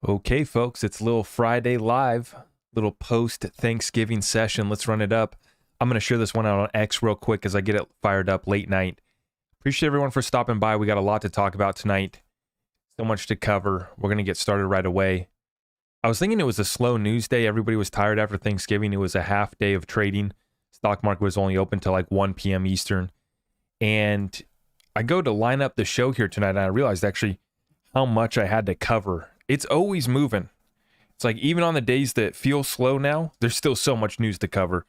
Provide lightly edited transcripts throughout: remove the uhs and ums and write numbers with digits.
Okay, folks, it's a little Friday Live, little post-Thanksgiving session. Let's run it up. I'm going to share this one out on X real quick as I get it fired up late night. Appreciate everyone for stopping by. We got a lot to talk about tonight. So much to cover. We're going to get started right away. I was thinking it was a slow news day. Everybody was tired after Thanksgiving. It was a half day of trading. Stock market was only open till like 1 p.m. Eastern. And I go to line up the show here tonight, and I realized actually how much I had to cover. It's always moving. It's like even on the days that feel slow now, there's still so much news to cover.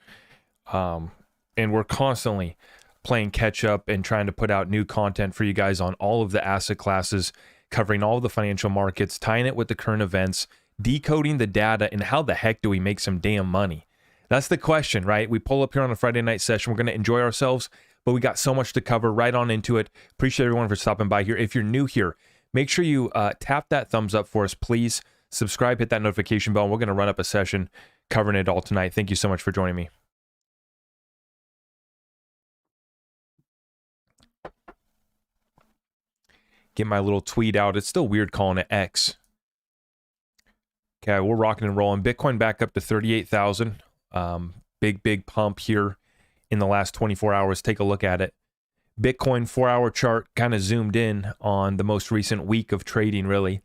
And we're constantly playing catch up and trying to put out new content for you guys on all of the asset classes, covering all of the financial markets, tying it with the current events, decoding the data, and how the heck do we make some damn money? That's the question, right? We pull up here on a Friday night session. We're going to enjoy ourselves, but we got so much to cover. Right on into it. Appreciate everyone for stopping by here. If you're new here, make sure you tap that thumbs up for us, please. Subscribe, hit that notification bell, and we're going to run up a session covering it all tonight. Thank you so much for joining me. Get my little tweet out. It's still weird calling it X. Okay, we're rocking and rolling. Bitcoin back up to 38,000. Big pump here in the last 24 hours. Take a look at it. Bitcoin 4-hour chart kind of zoomed in on the most recent week of trading, really,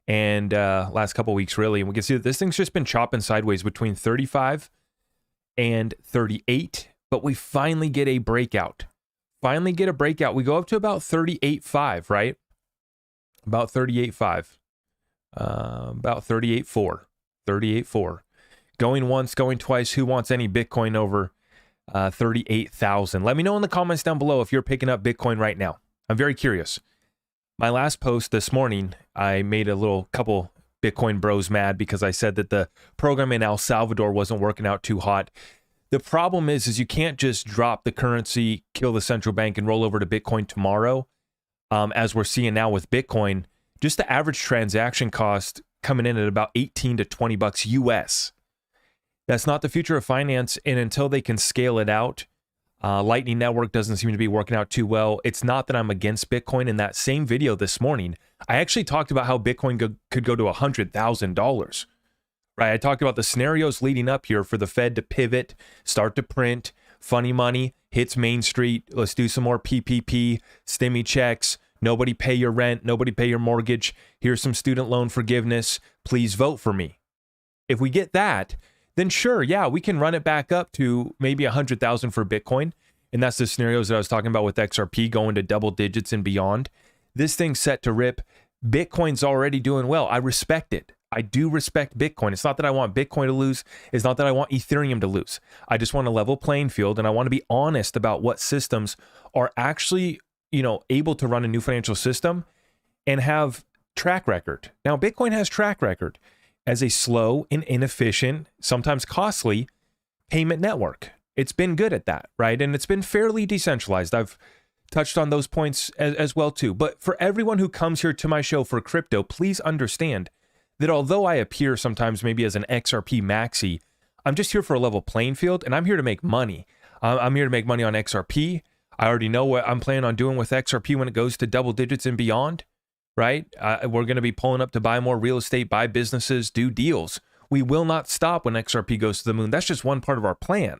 and last couple weeks, really. And we can see that this thing's just been chopping sideways between 35 and 38, but we finally get a breakout. We go up to about 38.5, right? About 38.5. About 38.4. 38.4. Going once, going twice. Who wants any Bitcoin over 38,000? Let me know in the comments down below if you're picking up Bitcoin right now. I'm very curious. My last post this morning, I made a little couple Bitcoin bros mad because I said that the program in El Salvador wasn't working out too hot. The problem is you can't just drop the currency, kill the central bank, and roll over to Bitcoin tomorrow. As we're seeing now with Bitcoin, just the average transaction cost coming in at about 18 to 20 bucks US. That's not the future of finance, and until they can scale it out, Lightning Network doesn't seem to be working out too well. It's not that I'm against Bitcoin. In that same video this morning, I actually talked about how Bitcoin could go to $100,000. Right? I talked about the scenarios leading up here for the Fed to pivot, start to print, funny money, hits Main Street. Let's do some more PPP, stimmy checks. Nobody pay your rent. Nobody pay your mortgage. Here's some student loan forgiveness. Please vote for me. If we get that, then sure, yeah, we can run it back up to maybe 100,000 for Bitcoin. And that's the scenarios that I was talking about with XRP going to double digits and beyond. This thing's set to rip. Bitcoin's already doing well. I respect it. I do respect Bitcoin. It's not that I want Bitcoin to lose. It's not that I want Ethereum to lose. I just want a level playing field, and I want to be honest about what systems are actually, able to run a new financial system and have track record. Now, Bitcoin has track record as a slow and inefficient, sometimes costly payment network. It's been good at that, right? And it's been fairly decentralized. I've touched on those points as well too. But for everyone who comes here to my show for crypto, please understand that although I appear sometimes maybe as an XRP maxi, I'm just here for a level playing field, and I'm here to make money. I'm here to make money on XRP. I already know what I'm planning on doing with XRP when it goes to double digits and beyond, right? We're going to be pulling up to buy more real estate, buy businesses, do deals. We will not stop when XRP goes to the moon. That's just one part of our plan.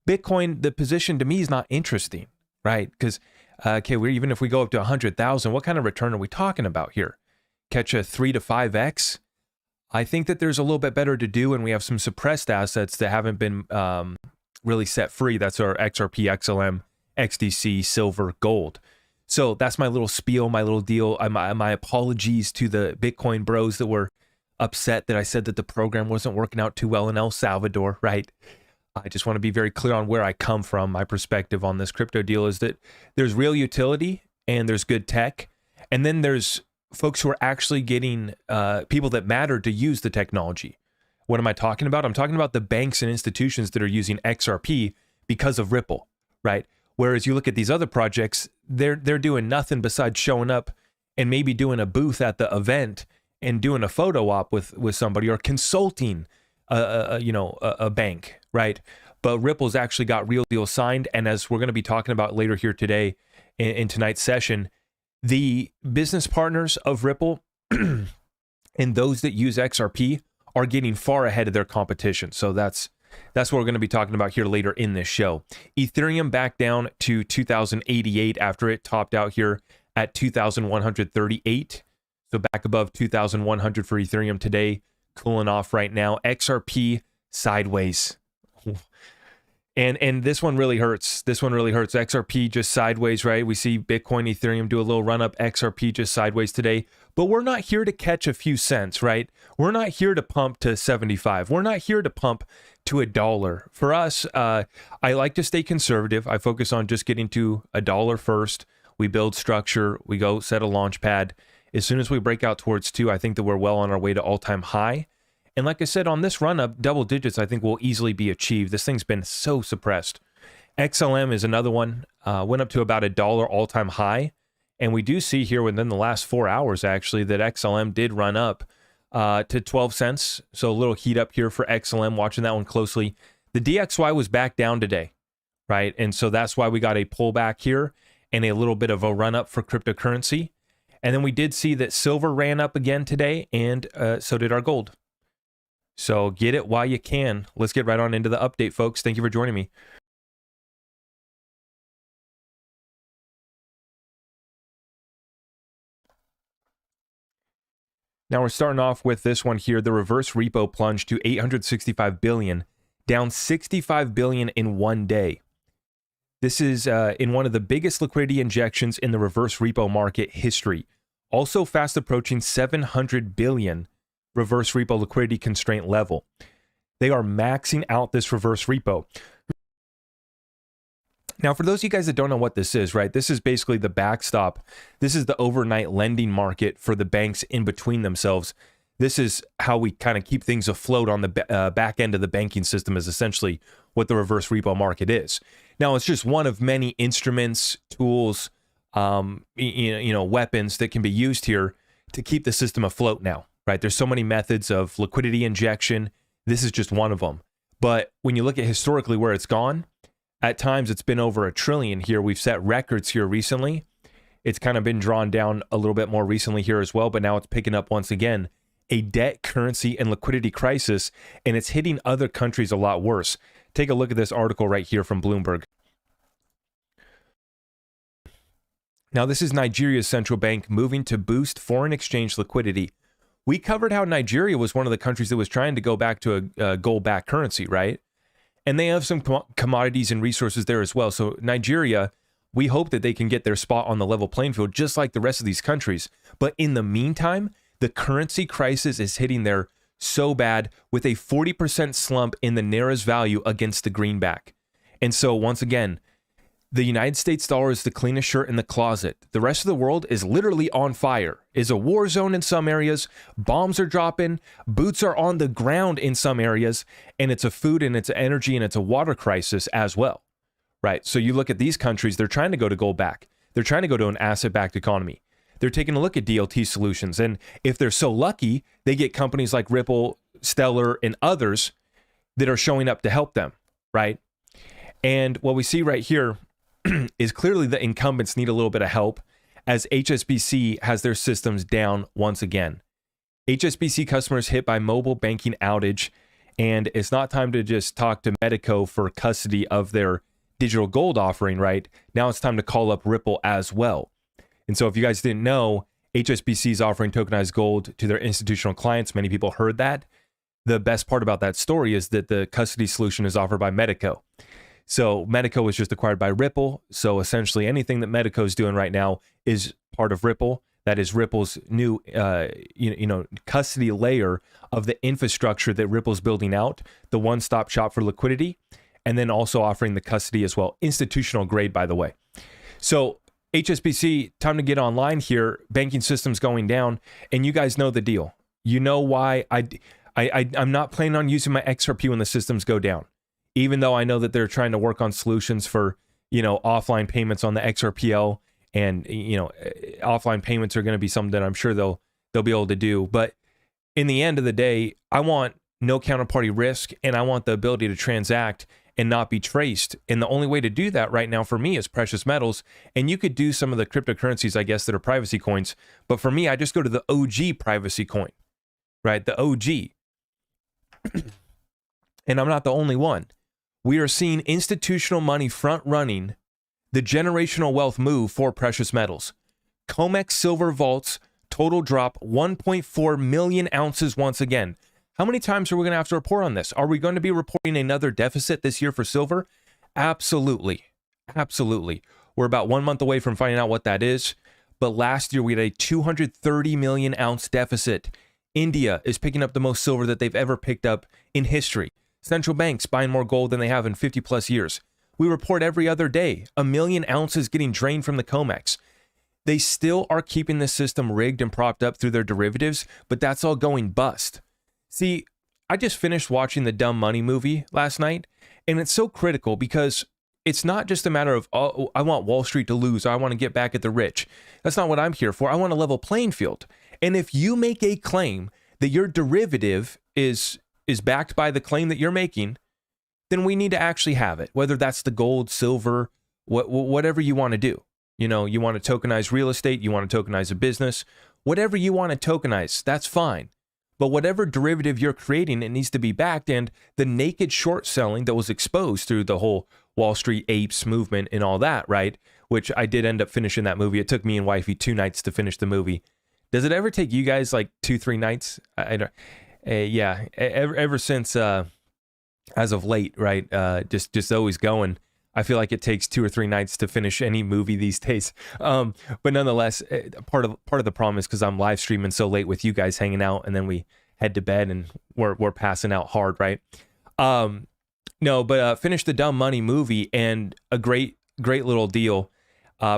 Bitcoin, the position to me is not interesting, right? Because, even if we go up to 100,000, what kind of return are we talking about here? Catch a 3 to 5x? I think that there's a little bit better to do, and we have some suppressed assets that haven't been really set free. That's our XRP, XLM, XDC, silver, gold. So that's my little spiel, my little deal. My apologies to the Bitcoin bros that were upset that I said that the program wasn't working out too well in El Salvador, right? I just want to be very clear on where I come from. My perspective on this crypto deal is that there's real utility and there's good tech. And then there's folks who are actually getting people that matter to use the technology. What am I talking about? I'm talking about the banks and institutions that are using XRP because of Ripple, right? Whereas you look at these other projects, they're doing nothing besides showing up and maybe doing a booth at the event and doing a photo op with somebody or consulting a bank, right? But Ripple's actually got real deals signed, and as we're going to be talking about later here today in tonight's session, the business partners of Ripple And those that use XRP are getting far ahead of their competition. So that's what we're going to be talking about here later in this show. Ethereum back down to 2,088 after it topped out here at 2,138. So back above 2,100 for Ethereum today, cooling off right now. XRP sideways. And this one really hurts. This one really hurts. XRP just sideways, right? We see Bitcoin, Ethereum do a little run up. XRP just sideways today. But we're not here to catch a few cents, right? We're not here to pump to 75. We're not here to pump to $1. For us, I like to stay conservative. I focus on just getting to $1 first. We build structure. We go set a launch pad. As soon as we break out towards 2, I think that we're well on our way to all-time high. And like I said, on this run-up, double digits I think will easily be achieved. This thing's been so suppressed. XLM is another one. Went up to about $1 all-time high. And we do see here within the last 4 hours, actually, that XLM did run up to 12 cents. So a little heat up here for XLM, watching that one closely. The DXY was back down today, right? And so that's why we got a pullback here and a little bit of a run-up for cryptocurrency. And then we did see that silver ran up again today, and so did our gold. So get it while you can. Let's get right on into the update, folks. Thank you for joining me. Now we're starting off with this one here. The reverse repo plunged to 865 billion, down 65 billion in one day. This is in one of the biggest liquidity injections in the reverse repo market history. Also fast approaching 700 billion reverse repo liquidity constraint level. They are maxing out this reverse repo. Now, for those of you guys that don't know what this is, right, this is basically the backstop. This is the overnight lending market for the banks in between themselves. This is how we kind of keep things afloat on the back end of the banking system, is essentially what the reverse repo market is. Now, it's just one of many instruments, tools, weapons that can be used here to keep the system afloat now, right? There's so many methods of liquidity injection. This is just one of them. But when you look at historically where it's gone, at times it's been over $1 trillion here. We've set records here recently. It's kind of been drawn down a little bit more recently here as well, but now it's picking up once again. A debt, currency, and liquidity crisis, and it's hitting other countries a lot worse. Take a look at this article right here from Bloomberg. Now, this is Nigeria's central bank moving to boost foreign exchange liquidity. We covered how Nigeria was one of the countries that was trying to go back to a gold-backed currency, right? And they have some commodities and resources there as well. So Nigeria, we hope that they can get their spot on the level playing field just like the rest of these countries. But in the meantime, the currency crisis is hitting there so bad, with a 40% slump in the Naira's value against the greenback. And so once again, the United States dollar is the cleanest shirt in the closet. The rest of the world is literally on fire. Is a war zone in some areas. Bombs are dropping. Boots are on the ground in some areas. And it's a food and it's energy and it's a water crisis as well. Right? So you look at these countries, they're trying to go to gold back. They're trying to go to an asset-backed economy. They're taking a look at DLT solutions. And if they're so lucky, they get companies like Ripple, Stellar, and others that are showing up to help them. Right? And what we see right here is clearly the incumbents need a little bit of help, as HSBC has their systems down once again. HSBC customers hit by mobile banking outage, and it's not time to just talk to Medico for custody of their digital gold offering, right? Now it's time to call up Ripple as well. And so if you guys didn't know, HSBC is offering tokenized gold to their institutional clients. Many people heard that. The best part about that story is that the custody solution is offered by Medico. So Medico was just acquired by Ripple. So essentially anything that Medico is doing right now is part of Ripple. That is Ripple's new, custody layer of the infrastructure that Ripple's building out, the one-stop shop for liquidity, and then also offering the custody as well. Institutional grade, by the way. So HSBC, time to get online here. Banking system's going down, and you guys know the deal. You know why I'm not planning on using my XRP when the systems go down. Even though I know that they're trying to work on solutions for, offline payments on the XRPL, and, offline payments are going to be something that I'm sure they'll be able to do. But in the end of the day, I want no counterparty risk, and I want the ability to transact and not be traced. And the only way to do that right now for me is precious metals. And you could do some of the cryptocurrencies, I guess, that are privacy coins. But for me, I just go to the OG privacy coin, right? The OG. And I'm not the only one. We are seeing institutional money front running the generational wealth move for precious metals. COMEX silver vaults total drop 1.4 million ounces once again. How many times are we going to have to report on this? Are we going to be reporting another deficit this year for silver? Absolutely. Absolutely. We're about 1 month away from finding out what that is. But last year we had a 230 million ounce deficit. India is picking up the most silver that they've ever picked up in history. Central banks buying more gold than they have in 50 plus years. We report every other day 1 million ounces getting drained from the COMEX. They still are keeping the system rigged and propped up through their derivatives, but that's all going bust. See, I just finished watching the Dumb Money movie last night, and it's so critical because it's not just a matter of, oh, I want Wall Street to lose, or I want to get back at the rich. That's not what I'm here for. I want a level playing field. And if you make a claim that your derivative is backed by the claim that you're making, then we need to actually have it, whether that's the gold, silver, whatever you want to do. You know, you want to tokenize real estate, you want to tokenize a business, whatever you want to tokenize, that's fine. But whatever derivative you're creating, it needs to be backed. And the naked short selling that was exposed through the whole Wall Street apes movement and all that, right? Which I did end up finishing that movie. It took me and wifey 2 nights to finish the movie. Does it ever take you guys like 2-3 nights? I don't. Yeah, ever since as of late, right? Just always going. I feel like it takes 2 or 3 nights to finish any movie these days. But nonetheless, part of the problem is because I'm live streaming so late with you guys hanging out, and then we head to bed and we're passing out hard, right? Finished the Dumb Money movie, and a great little deal.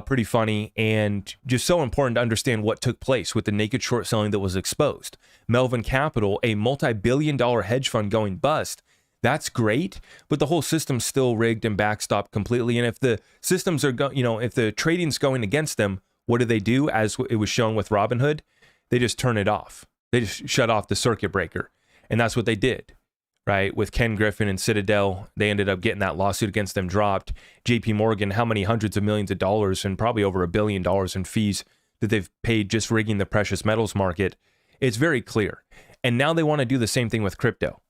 Pretty funny, and just so important to understand what took place with the naked short selling that was exposed. Melvin Capital, a multi-billion-dollar hedge fund going bust. That's great, but the whole system's still rigged and backstopped completely. And if the systems are, if the trading's going against them, what do? As it was shown with Robinhood, they just turn it off. They just shut off the circuit breaker, and that's what they did, right? With Ken Griffin and Citadel, they ended up getting that lawsuit against them dropped. J.P. Morgan, how many hundreds of millions of dollars and probably over $1 billion in fees that they've paid just rigging the precious metals market? It's very clear, and now they want to do the same thing with crypto.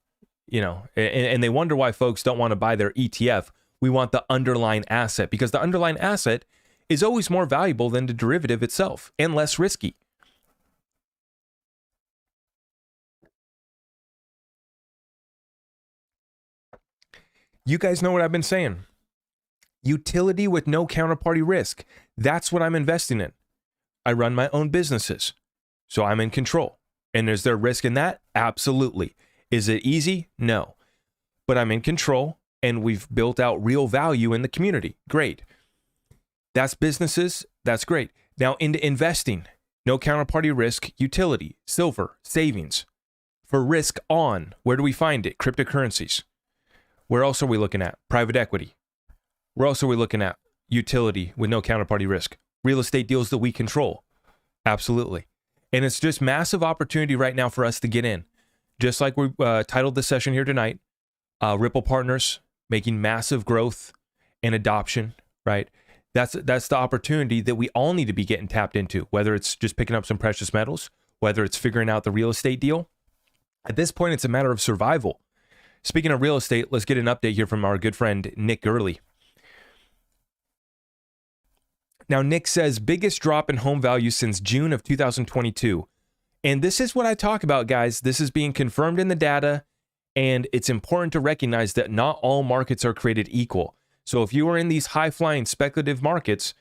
And they wonder why folks don't want to buy their ETF. We want the underlying asset because the underlying asset is always more valuable than the derivative itself and less risky. You guys know what I've been saying. Utility with no counterparty risk. That's what I'm investing in. I run my own businesses, so I'm in control. And is there risk in that? Absolutely. Is it easy? No. But I'm in control, and we've built out real value in the community. Great. That's businesses. That's great. Now into investing. No counterparty risk, utility, silver, savings. For risk on, where do we find it? Cryptocurrencies. Where else are we looking at? Private equity. Where else are we looking at? Utility with no counterparty risk. Real estate deals that we control. Absolutely. And it's just massive opportunity right now for us to get in. Just like we titled the session here tonight, Ripple Partners making massive growth and adoption, right? That's the opportunity that we all need to be getting tapped into, whether it's just picking up some precious metals, whether it's figuring out the real estate deal. At this point, it's a matter of survival. Speaking of real estate, let's get an update here from our good friend, Nick Gurley. Now, Nick says, biggest drop in home value since June of 2022. And this is what I talk about, guys. This is being confirmed in the data, and it's important to recognize that not all markets are created equal. So if you are in these high-flying speculative markets,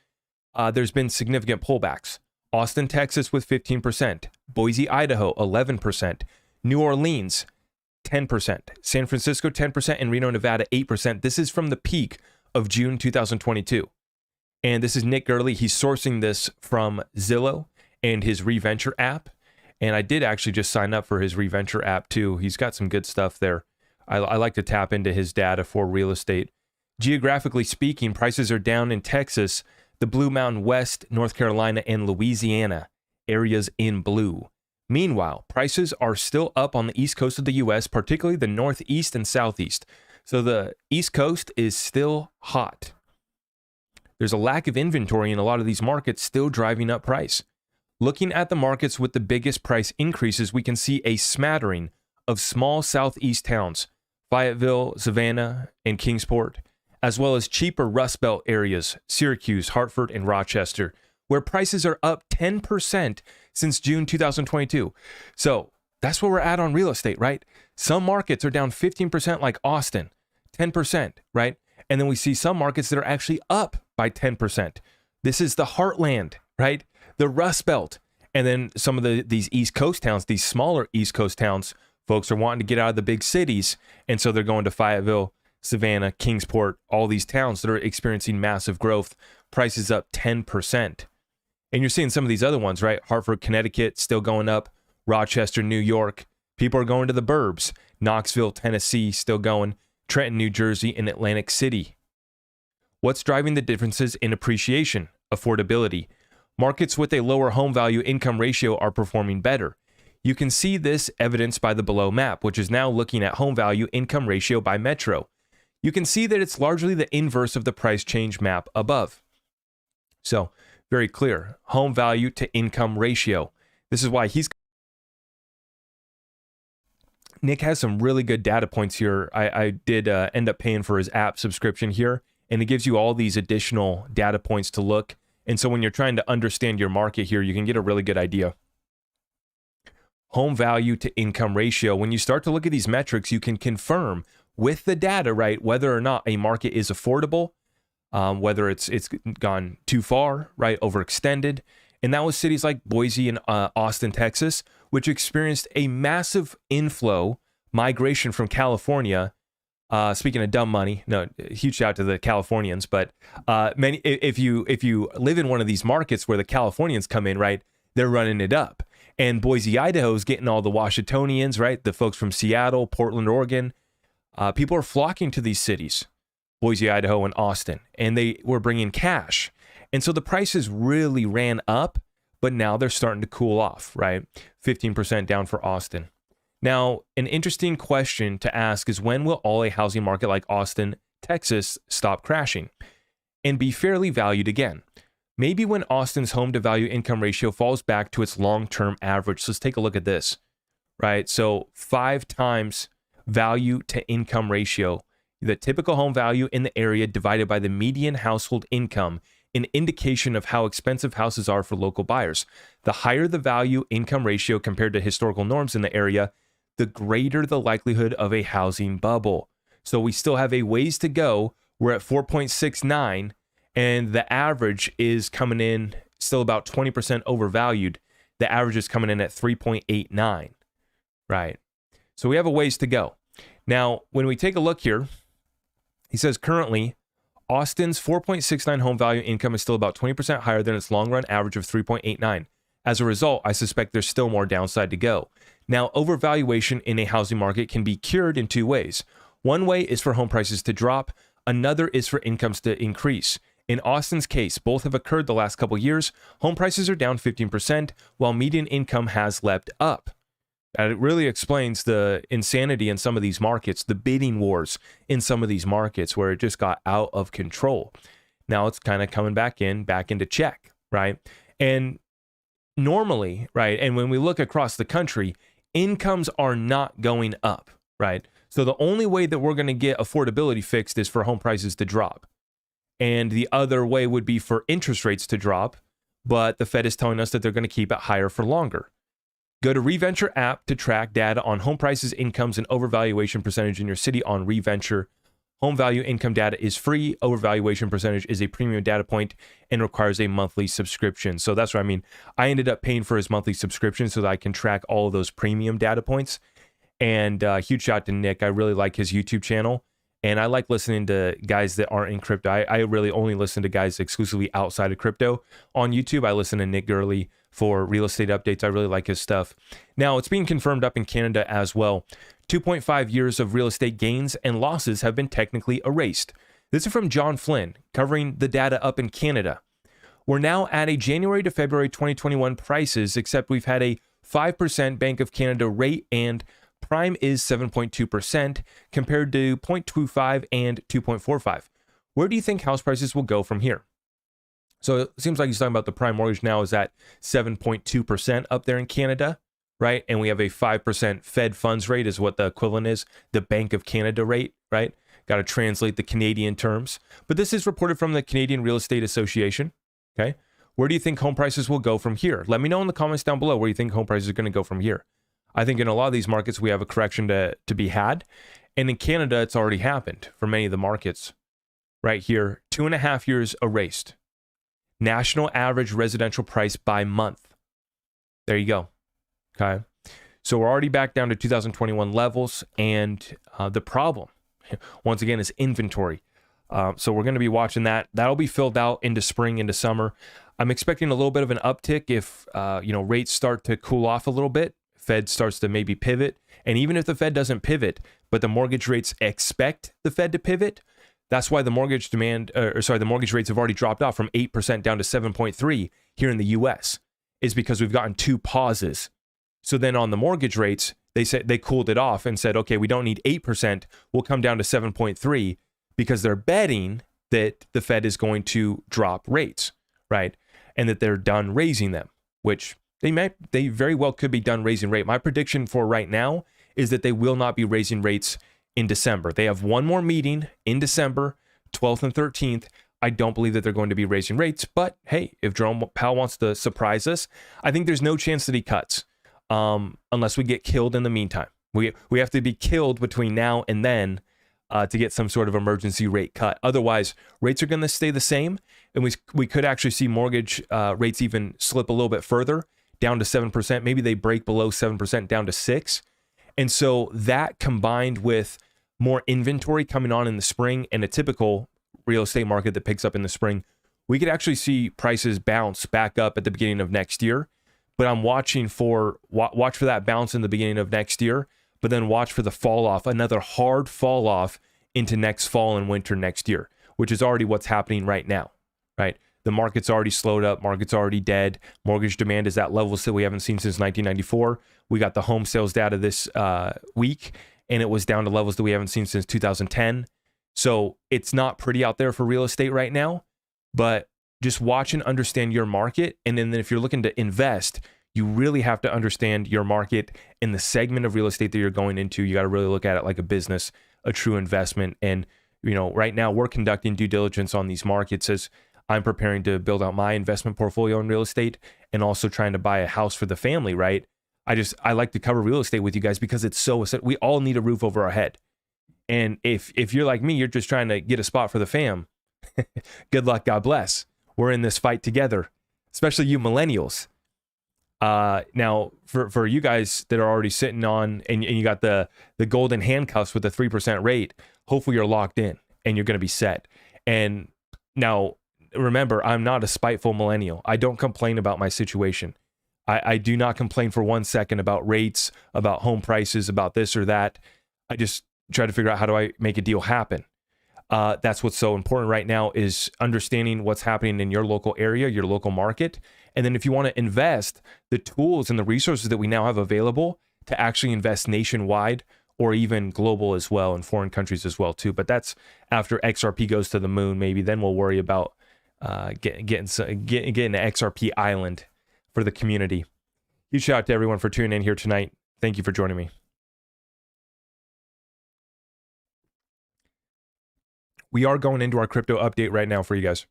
there's been significant pullbacks. Austin, Texas with 15%, Boise, Idaho, 11%, New Orleans, 10%, San Francisco, 10%, and Reno, Nevada, 8%. This is from the peak of June 2022. And this is Nick Gurley. He's sourcing this from Zillow and his Reventure app. And I did actually just sign up for his Reventure app too. He's got some good stuff there. I like to tap into his data for real estate. Geographically speaking, prices are down in Texas, the Blue Mountain West, North Carolina, and Louisiana, areas in blue. Meanwhile, prices are still up on the east coast of the U.S., particularly the northeast and southeast. So the east coast is still hot. There's a lack of inventory in a lot of these markets, still driving up price. Looking at the markets with the biggest price increases, we can see a smattering of small southeast towns, Fayetteville, Savannah, and Kingsport, as well as cheaper Rust Belt areas, Syracuse, Hartford, and Rochester, where prices are up 10% since June 2022. So that's where we're at on real estate, right? Some markets are down 15% like Austin, 10%, right? And then we see some markets that are actually up by 10%. This is the heartland, right? The Rust Belt. And then some of these East Coast towns, these smaller East Coast towns, folks are wanting to get out of the big cities. And so they're going to Fayetteville, Savannah, Kingsport, all these towns that are experiencing massive growth, prices up 10%. And you're seeing some of these other ones, right? Hartford, Connecticut, still going up. Rochester, New York. People are going to the burbs. Knoxville, Tennessee, still going. Trenton, New Jersey, and Atlantic City. What's driving the differences in appreciation? Affordability. Markets with a lower home value income ratio are performing better. You can see this evidenced by the below map, which is now looking at home value income ratio by metro. You can see that it's largely the inverse of the price change map above. So, very clear. Home value to income ratio. This is why Nick has some really good data points here. I did end up paying for his app subscription here, and it gives you all these additional data points to look. And so when you're trying to understand your market here, you can get a really good idea. Home value to income ratio. When you start to look at these metrics, you can confirm with the data, right, whether or not a market is affordable, whether it's gone too far, right, overextended. And that was cities like Boise and Austin, Texas, which experienced a massive inflow migration from California. Speaking of dumb money, no, huge shout out to the Californians, but if you live in one of these markets where the Californians come in, right, they're running it up. And Boise, Idaho is getting all the Washingtonians, right, the folks from Seattle, Portland, Oregon. People are flocking to these cities, Boise, Idaho, and Austin, and they were bringing cash. And so the prices really ran up, but now they're starting to cool off, right? 15% down for Austin. Now, an interesting question to ask is, when will all a housing market like Austin, Texas stop crashing and be fairly valued again? Maybe when Austin's home to value income ratio falls back to its long-term average. So let's take a look at this, right? So 5 times value to income ratio, the typical home value in the area divided by the median household income, an indication of how expensive houses are for local buyers. The higher the value income ratio compared to historical norms in the area, the greater the likelihood of a housing bubble. So we still have a ways to go. We're at 4.69, and the average is coming in still about 20% overvalued. The average is coming in at 3.89, right? So we have a ways to go. Now, when we take a look here, he says currently, Austin's 4.69 home value income is still about 20% higher than its long-run average of 3.89. As a result, I suspect there's still more downside to go. Now, overvaluation in a housing market can be cured in 2 ways. One way is for home prices to drop. Another is for incomes to increase. In Austin's case, both have occurred the last couple years. Home prices are down 15%, while median income has leapt up. And it really explains the insanity in some of these markets, the bidding wars in some of these markets where it just got out of control. Now it's kind of coming back into check, right? And normally, right, and when we look across the country, incomes are not going up, right? So the only way that we're going to get affordability fixed is for home prices to drop. And the other way would be for interest rates to drop, but the Fed is telling us that they're going to keep it higher for longer. Go to ReVenture app to track data on home prices, incomes, and overvaluation percentage in your city on ReVenture. Home value income data is free. Overvaluation percentage is a premium data point and requires a monthly subscription. So that's what I mean. I ended up paying for his monthly subscription so that I can track all of those premium data points. And huge shout out to Nick. I really like his YouTube channel. And I like listening to guys that aren't in crypto. I really only listen to guys exclusively outside of crypto on YouTube. I listen to Nick Gurley for real estate updates. I really like his stuff. Now, it's being confirmed up in Canada as well. 2.5 years of real estate gains and losses have been technically erased. This is from John Flynn, covering the data up in Canada. We're now at a January to February 2021 prices, except we've had a 5% Bank of Canada rate, and prime is 7.2% compared to 0.25 and 2.45. Where do you think house prices will go from here? So it seems like he's talking about the prime mortgage now is at 7.2% up there in Canada, right? And we have a 5% Fed funds rate is what the equivalent is, the Bank of Canada rate, right? Got to translate the Canadian terms. But this is reported from the Canadian Real Estate Association, okay? Where do you think home prices will go from here? Let me know in the comments down below where you think home prices are going to go from here. I think in a lot of these markets, we have a correction to be had. And in Canada, it's already happened for many of the markets. Right here, 2.5 years erased. National average residential price by month. There you go. Okay. So we're already back down to 2021 levels. And the problem, once again, is inventory. So we're going to be watching that. That'll be filled out into spring, into summer. I'm expecting a little bit of an uptick if rates start to cool off a little bit. Fed starts to maybe pivot. And even if the Fed doesn't pivot, but the mortgage rates expect the Fed to pivot, that's why the mortgage the mortgage rates have already dropped off from 8% down to 7.3 here in the US, is because we've gotten 2 pauses. So then on the mortgage rates, they said they cooled it off and said, okay, we don't need 8%. We'll come down to 7.3 because they're betting that the Fed is going to drop rates, right? And that they're done raising them, which they very well could be done raising rate. My prediction for right now is that they will not be raising rates in December. They have one more meeting in December, 12th and 13th. I don't believe that they're going to be raising rates, but hey, if Jerome Powell wants to surprise us, I think there's no chance that he cuts unless we get killed in the meantime. We have to be killed between now and then to get some sort of emergency rate cut. Otherwise, rates are going to stay the same, and we could actually see mortgage rates even slip a little bit further, down to 7%. Maybe they break below 7% down to 6%. And so that combined with more inventory coming on in the spring and a typical real estate market that picks up in the spring, we could actually see prices bounce back up at the beginning of next year. But I'm watching watch for that bounce in the beginning of next year, but then watch for the fall off, another hard fall off into next fall and winter next year, which is already what's happening right now, right? The market's already slowed up. Market's already dead. Mortgage demand is at levels that we haven't seen since 1994. We got the home sales data this week, and it was down to levels that we haven't seen since 2010. So it's not pretty out there for real estate right now, but just watch and understand your market. And then if you're looking to invest, you really have to understand your market and the segment of real estate that you're going into. You got to really look at it like a business, a true investment. And, right now we're conducting due diligence on these markets as I'm preparing to build out my investment portfolio in real estate and also trying to buy a house for the family, right? I like to cover real estate with you guys because it's we all need a roof over our head. And if you're like me, you're just trying to get a spot for the fam. Good luck, God bless. We're in this fight together, especially you millennials. Now for you guys that are already sitting on and you got the golden handcuffs with the 3% rate, hopefully you're locked in and you're going to be set. And now remember, I'm not a spiteful millennial. I don't complain about my situation. I do not complain for 1 second about rates, about home prices, about this or that. I just try to figure out how do I make a deal happen. That's what's so important right now is understanding what's happening in your local area, your local market. And then if you want to invest, the tools and the resources that we now have available to actually invest nationwide or even global as well in foreign countries as well too. But that's after XRP goes to the moon, maybe then we'll worry about getting an XRP island for the community. Huge shout out to everyone for tuning in here tonight. Thank you for joining me. We are going into our crypto update right now for you guys.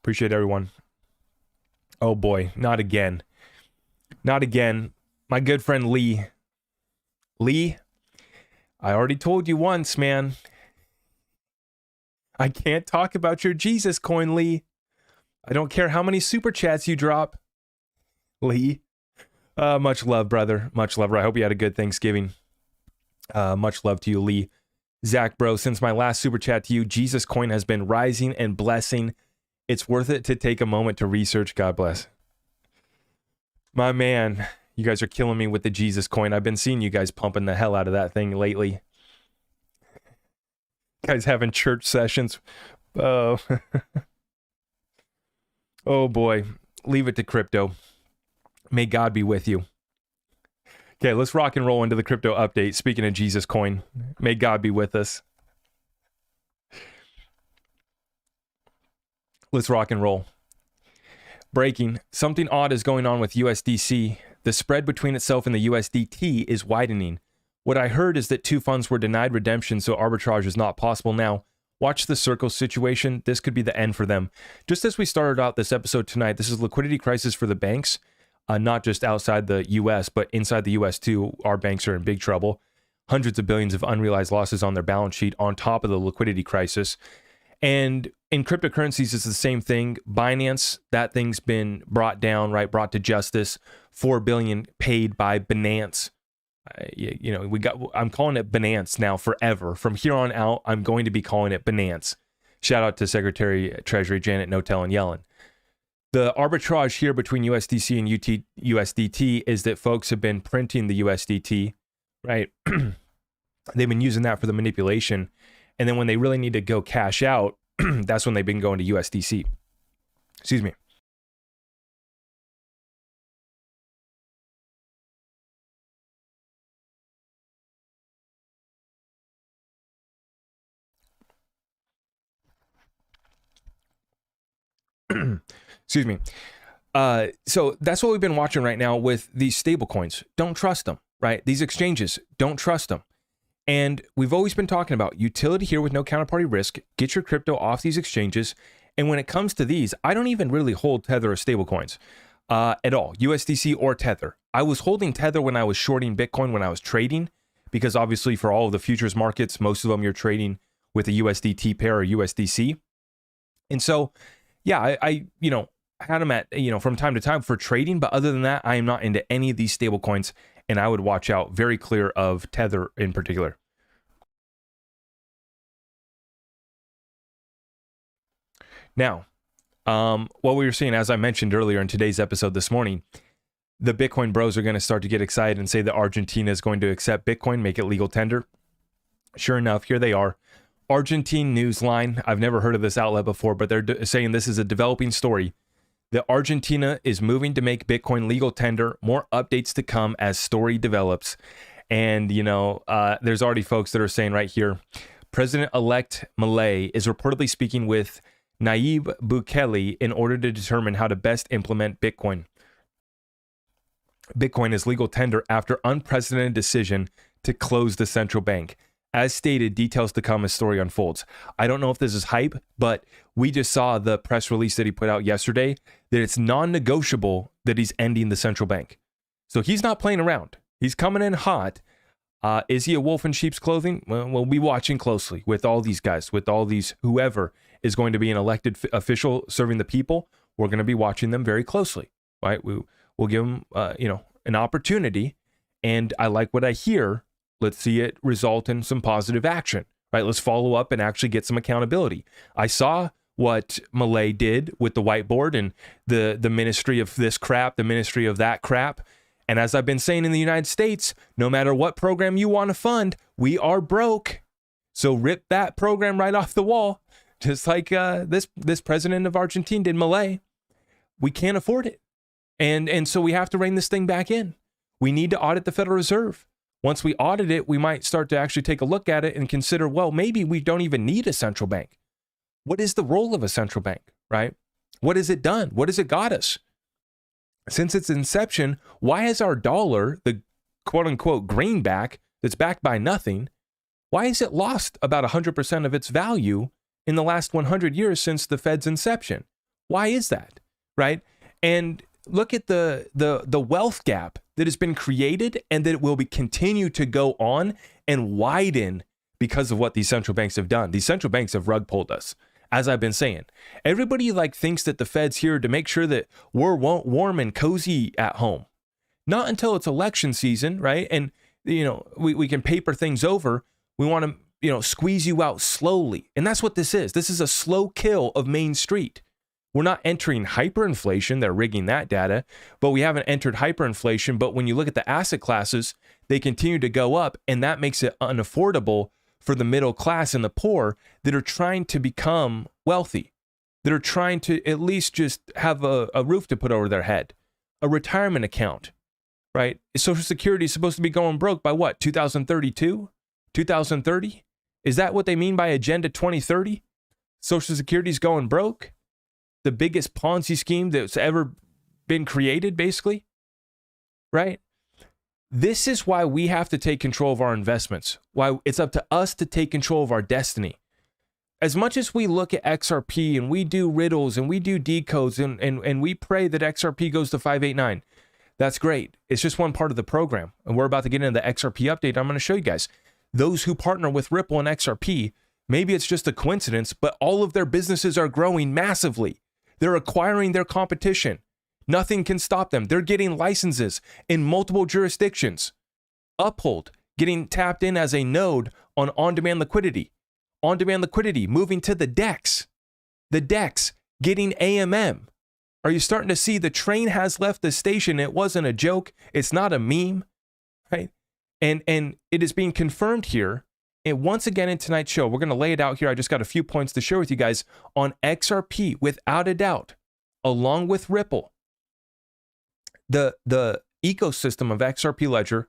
Appreciate everyone. Oh boy, not again. Not again. My good friend Lee. Lee, I already told you once, man. I can't talk about your Jesus coin, Lee. I don't care how many super chats you drop. Lee. Much love, brother. Much love. I hope you had a good Thanksgiving. Much love to you, Lee. Zach, bro, since my last super chat to you, Jesus coin has been rising and blessing. It's worth it to take a moment to research. God bless. My man, you guys are killing me with the Jesus coin. I've been seeing you guys pumping the hell out of that thing lately. Guys having church sessions. Oh. Oh boy. Leave it to crypto. May God be with you. Okay, let's rock and roll into the crypto update. Speaking of Jesus coin, may God be with us. Let's rock and roll. Breaking. Something odd is going on with USDC. The spread between itself and the USDT is widening. What I heard is that two funds were denied redemption, so arbitrage is not possible now. Watch the Circle situation. This could be the end for them. Just as we started out this episode tonight, this is liquidity crisis for the banks. Not just outside the U.S., but inside the U.S. too. Our banks are in big trouble. Hundreds of billions of unrealized losses on their balance sheet on top of the liquidity crisis. And in cryptocurrencies, it's the same thing. Binance, that thing's been brought down, right? Brought to justice. $4 billion paid by Binance. I'm calling it Binance now forever. From here on out, I'm going to be calling it Binance. Shout out to Secretary Treasury Janet Notel Yellen. The arbitrage here between USDC and USDT is that folks have been printing the USDT, right? They've been using that for the manipulation. And then when they really need to go cash out, that's when they've been going to USDC. Excuse me. Excuse me. So that's what we've been watching right now with these stable coins. Don't trust them, right? These exchanges, don't trust them. And we've always been talking about utility here with no counterparty risk. Get your crypto off these exchanges. And when it comes to these, I don't even really hold Tether or stable coins at all, USDC or Tether. I was holding Tether when I was shorting Bitcoin when I was trading, because obviously for all of the futures markets, most of them you're trading with a USDT pair or USDC. And so, yeah, I had them at, from time to time for trading. But other than that, I am not into any of these stable coins. And I would watch out very clear of Tether in particular. Now, what we were seeing, as I mentioned earlier in today's episode this morning, the Bitcoin bros are going to start to get excited and say that Argentina is going to accept Bitcoin, make it legal tender. Sure enough, here they are. Argentine Newsline. I've never heard of this outlet before, but they're saying this is a developing story. That Argentina is moving to make Bitcoin legal tender. More updates to come as story develops. And, there's already folks that are saying right here, President-elect Milei is reportedly speaking with Nayib Bukele in order to determine how to best implement Bitcoin. Bitcoin is legal tender after unprecedented decision to close the central bank. As stated, details to come as story unfolds. I don't know if this is hype, but we just saw the press release that he put out yesterday that it's non-negotiable that he's ending the central bank. So he's not playing around. He's coming in hot. Is he a wolf in sheep's clothing? Well, we'll be watching closely with all these guys, with all these, whoever is going to be an elected official serving the people. We're going to be watching them very closely, right? We'll give them, an opportunity. And I like what I hear. Let's see it result in some positive action, right? Let's follow up and actually get some accountability. I saw what Milei did with the whiteboard and the ministry of this crap, the ministry of that crap. And as I've been saying in the United States, no matter what program you want to fund, we are broke. So rip that program right off the wall, just like this president of Argentina did, Milei. We can't afford it. And so we have to rein this thing back in. We need to audit the Federal Reserve. Once we audit it, we might start to actually take a look at it and consider, well, maybe we don't even need a central bank. What is the role of a central bank, right? What has it done? What has it got us? Since its inception, why has our dollar, the quote-unquote greenback that's backed by nothing, why has it lost about 100% of its value in the last 100 years since the Fed's inception? Why is that, right? And look at the wealth gap that has been created and that it will continue to go on and widen because of what these central banks have done. These central banks have rug pulled us, as I've been saying. Everybody thinks that the Fed's here to make sure that we're warm and cozy at home. Not until it's election season, right? And, we can paper things over. We want to, squeeze you out slowly. And that's what this is. This is a slow kill of Main Street. We're not entering hyperinflation. They're rigging that data, but we haven't entered hyperinflation. But when you look at the asset classes, they continue to go up, and that makes it unaffordable for the middle class and the poor that are trying to become wealthy, that are trying to at least just have a roof to put over their head, a retirement account, right? Social Security is supposed to be going broke by what, 2032, 2030? Is that what they mean by Agenda 2030? Social Security is going broke? The biggest Ponzi scheme that's ever been created, basically, right? This is why we have to take control of our investments, why it's up to us to take control of our destiny. As much as we look at XRP and we do riddles and we do decodes and we pray that XRP goes to 589, that's great. It's just one part of the program. And we're about to get into the XRP update. I'm going to show you guys. Those who partner with Ripple and XRP, maybe it's just a coincidence, but all of their businesses are growing massively. They're acquiring their competition. Nothing can stop them. They're getting licenses in multiple jurisdictions. Uphold, getting tapped in as a node on on-demand liquidity. On-demand liquidity moving to the DEX. The DEX getting AMM. Are you starting to see the train has left the station? It wasn't a joke. It's not a meme, right? And it is being confirmed here. And once again in tonight's show, we're going to lay it out here. I just got a few points to share with you guys on XRP, without a doubt, along with Ripple. The ecosystem of XRP Ledger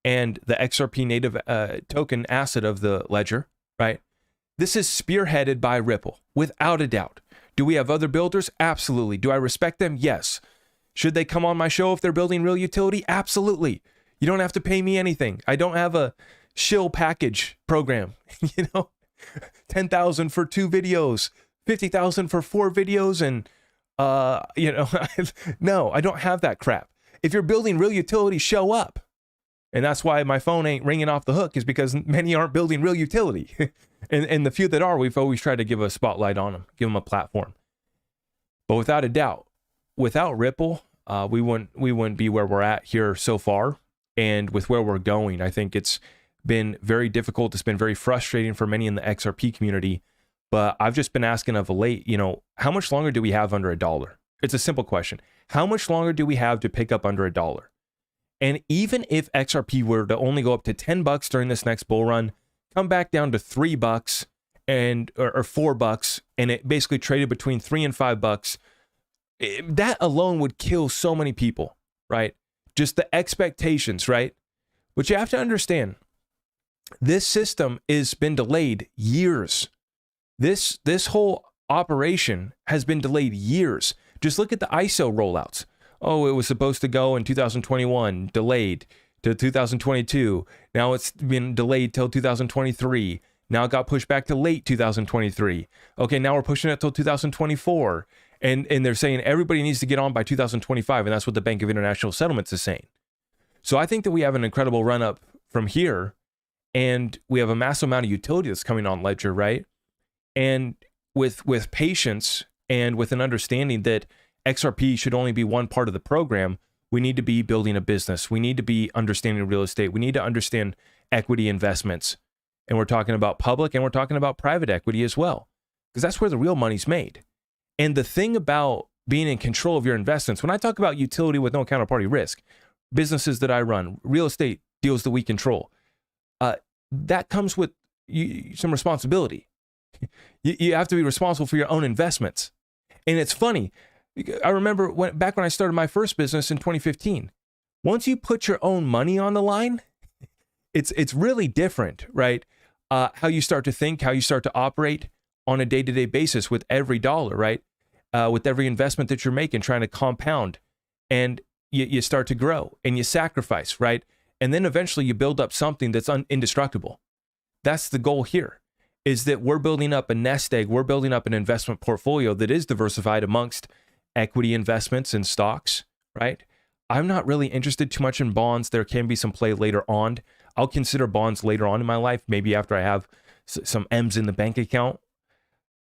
and the XRP native token asset of the ledger, right? This is spearheaded by Ripple, without a doubt. Do we have other builders? Absolutely. Do I respect them? Yes. Should they come on my show if they're building real utility? Absolutely. You don't have to pay me anything. I don't have a shill package program, 10,000 for 2 videos, 50,000 for 4 videos. And, no, I don't have that crap. If you're building real utility, show up. And that's why my phone ain't ringing off the hook, is because many aren't building real utility. And the few that are, we've always tried to give a spotlight on them, give them a platform. But without a doubt, without Ripple, we wouldn't be where we're at here so far. And with where we're going, I think it's been very difficult. It's been very frustrating for many in the XRP community. But I've just been asking of late, how much longer do we have under $1? It's a simple question. How much longer do we have to pick up under $1? And even if XRP were to only go up to $10 during this next bull run, come back down to $3 or $4, and it basically traded between $3 and $5, that alone would kill so many people, right? Just the expectations, right? But you have to understand, this system has been delayed years. This whole operation has been delayed years. Just look at the ISO rollouts. Oh, it was supposed to go in 2021, delayed to 2022. Now it's been delayed till 2023. Now it got pushed back to late 2023. Okay, now we're pushing it till 2024. And they're saying everybody needs to get on by 2025, and that's what the Bank of International Settlements is saying. So I think that we have an incredible run up from here, and we have a massive amount of utility that's coming on Ledger, right? And with patience and with an understanding that XRP should only be one part of the program, we need to be building a business. We need to be understanding real estate. We need to understand equity investments. And we're talking about public and we're talking about private equity as well, because that's where the real money's made. And the thing about being in control of your investments, when I talk about utility with no counterparty risk, businesses that I run, real estate deals that we control, that comes with some responsibility. You have to be responsible for your own investments. And it's funny. I remember back when I started my first business in 2015, once you put your own money on the line, it's really different, right? How you start to think, how you start to operate on a day-to-day basis with every dollar, right? With every investment that you're making, trying to compound, and you start to grow and you sacrifice, right? And then eventually you build up something that's indestructible. That's the goal here, is that we're building up a nest egg. We're building up an investment portfolio that is diversified amongst equity investments and stocks, right? I'm not really interested too much in bonds. There can be some play later on. I'll consider bonds later on in my life, maybe after I have some M's in the bank account.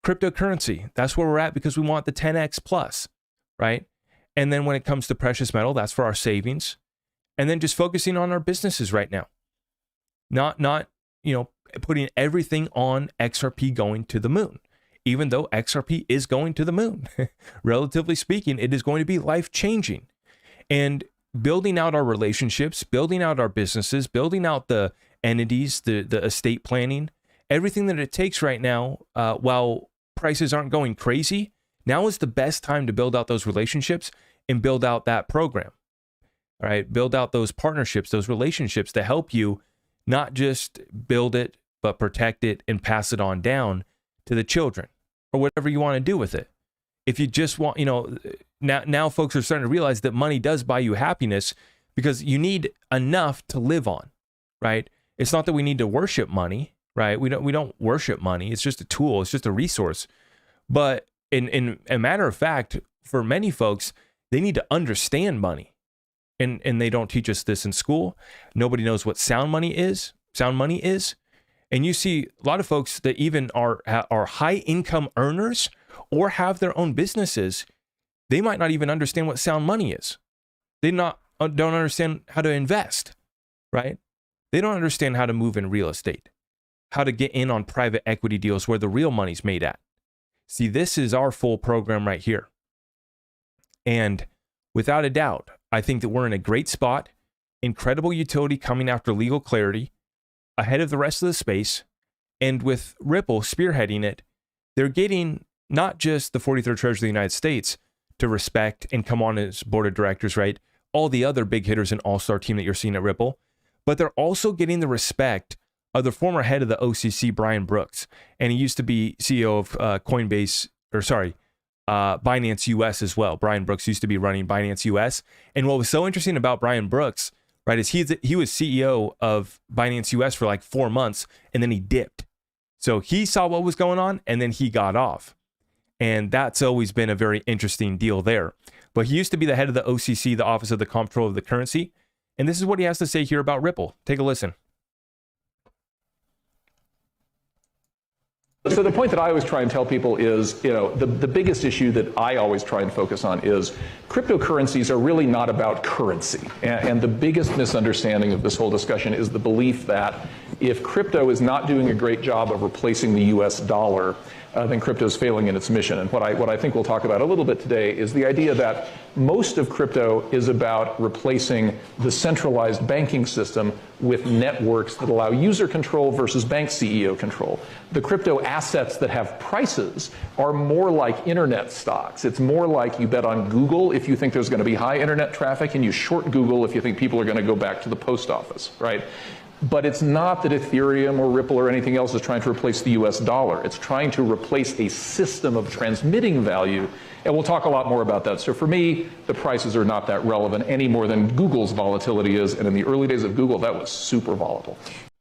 Cryptocurrency, that's where we're at because we want the 10x plus, right? And then when it comes to precious metal, that's for our savings. And then just focusing on our businesses right now. Not putting everything on XRP going to the moon. Even though XRP is going to the moon, relatively speaking, it is going to be life-changing. And building out our relationships, building out our businesses, building out the entities, the estate planning, everything that it takes right now, while prices aren't going crazy, now is the best time to build out those relationships and build out that program. All right, build out those partnerships, those relationships to help you not just build it, but protect it and pass it on down to the children or whatever you want to do with it. If you just want, now folks are starting to realize that money does buy you happiness because you need enough to live on, right? It's not that we need to worship money, right? We don't worship money. It's just a tool. It's just a resource. But in a matter of fact, for many folks, they need to understand money. And they don't teach us this in school. Nobody knows what sound money is. And you see a lot of folks that even are high income earners or have their own businesses. They might not even understand what sound money is. They don't understand how to invest, right? They don't understand how to move in real estate, how to get in on private equity deals where the real money's made at. See, this is our full program right here. And without a doubt, I think that we're in a great spot, incredible utility coming after legal clarity, ahead of the rest of the space, and with Ripple spearheading it, they're getting not just the 43rd Treasurer of the United States to respect and come on as board of directors, right? All the other big hitters and all-star team that you're seeing at Ripple, but they're also getting the respect of the former head of the OCC, Brian Brooks, and he used to be CEO of Binance US as well. Brian Brooks used to be running Binance US. And what was so interesting about Brian Brooks, right, is he was CEO of Binance US for like 4 months, and then he dipped. So he saw what was going on, and then he got off. And that's always been a very interesting deal there. But he used to be the head of the OCC, the Office of the Comptroller of the Currency. And this is what he has to say here about Ripple. Take a listen. So the point that I always try and tell people is, the biggest issue that I always try and focus on is cryptocurrencies are really not about currency. And the biggest misunderstanding of this whole discussion is the belief that if crypto is not doing a great job of replacing the US dollar, then crypto is failing in its mission. And what I think we'll talk about a little bit today is the idea that most of crypto is about replacing the centralized banking system with networks that allow user control versus bank CEO control. The crypto assets that have prices are more like internet stocks. It's more like you bet on Google if you think there's going to be high internet traffic, and you short Google if you think people are going to go back to the post office, right? But it's not that Ethereum or Ripple or anything else is trying to replace the US dollar. It's trying to replace a system of transmitting value. And we'll talk a lot more about that. So for me, the prices are not that relevant any more than Google's volatility is. And in the early days of Google, that was super volatile.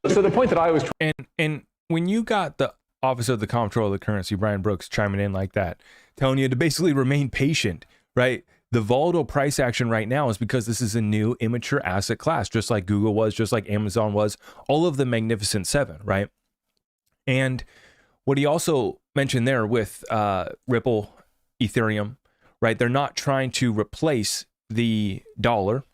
So the point that I was and when you got the Office of the Comptroller of the Currency, Brian Brooks, chiming in like that, telling you to basically remain patient, right? The volatile price action right now is because this is a new immature asset class, just like Google was, just like Amazon was, all of the Magnificent Seven, right? And what he also mentioned there with Ripple, Ethereum, right? They're not trying to replace the dollar.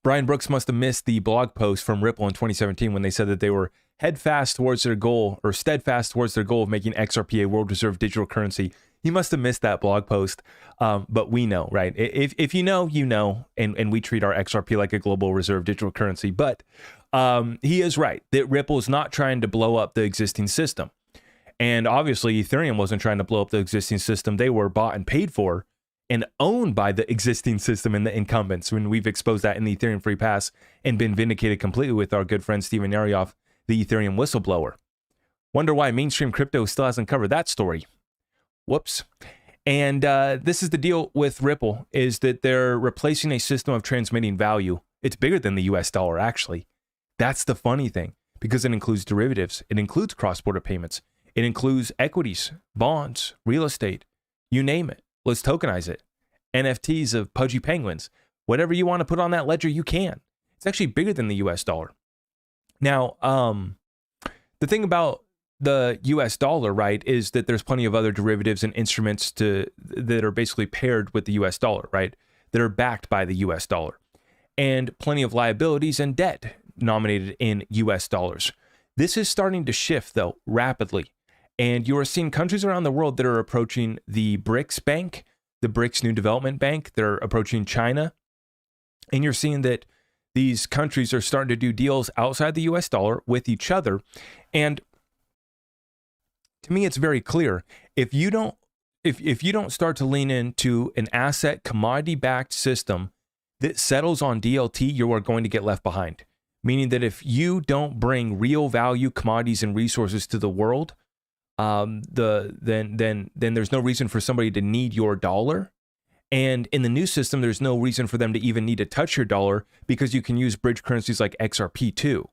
Brian Brooks must have missed the blog post from Ripple in 2017 when they said that they were steadfast towards their goal of making XRP a world reserve digital currency. He must have missed that blog post, but we know, right? If you know, you know, and we treat our XRP like a global reserve digital currency. But he is right that Ripple is not trying to blow up the existing system. And obviously, Ethereum wasn't trying to blow up the existing system. They were bought and paid for and owned by the existing system and the incumbents. When we've exposed that in the Ethereum Free Pass and been vindicated completely with our good friend Steven Narioff, the Ethereum whistleblower. Wonder why mainstream crypto still hasn't covered that story. Whoops. And this is the deal with Ripple, is that they're replacing a system of transmitting value. It's bigger than the US dollar, actually. That's the funny thing, because it includes derivatives. It includes cross-border payments. It includes equities, bonds, real estate, you name it. Let's tokenize it. NFTs of pudgy penguins. Whatever you want to put on that ledger, you can. It's actually bigger than the US dollar. Now, the thing about the US dollar, right, is that there's plenty of other derivatives and instruments that are basically paired with the US dollar, right, that are backed by the US dollar, and plenty of liabilities and debt nominated in US dollars. This is starting to shift, though, rapidly. And you are seeing countries around the world that are approaching the BRICS Bank, the BRICS New Development Bank. They're approaching China. And you're seeing that these countries are starting to do deals outside the US dollar with each other. And to me, it's very clear. If you don't start to lean into an asset commodity-backed system that settles on DLT, you are going to get left behind. Meaning that if you don't bring real value commodities and resources to the world, then there's no reason for somebody to need your dollar. And in the new system, there's no reason for them to even need to touch your dollar because you can use bridge currencies like XRP too.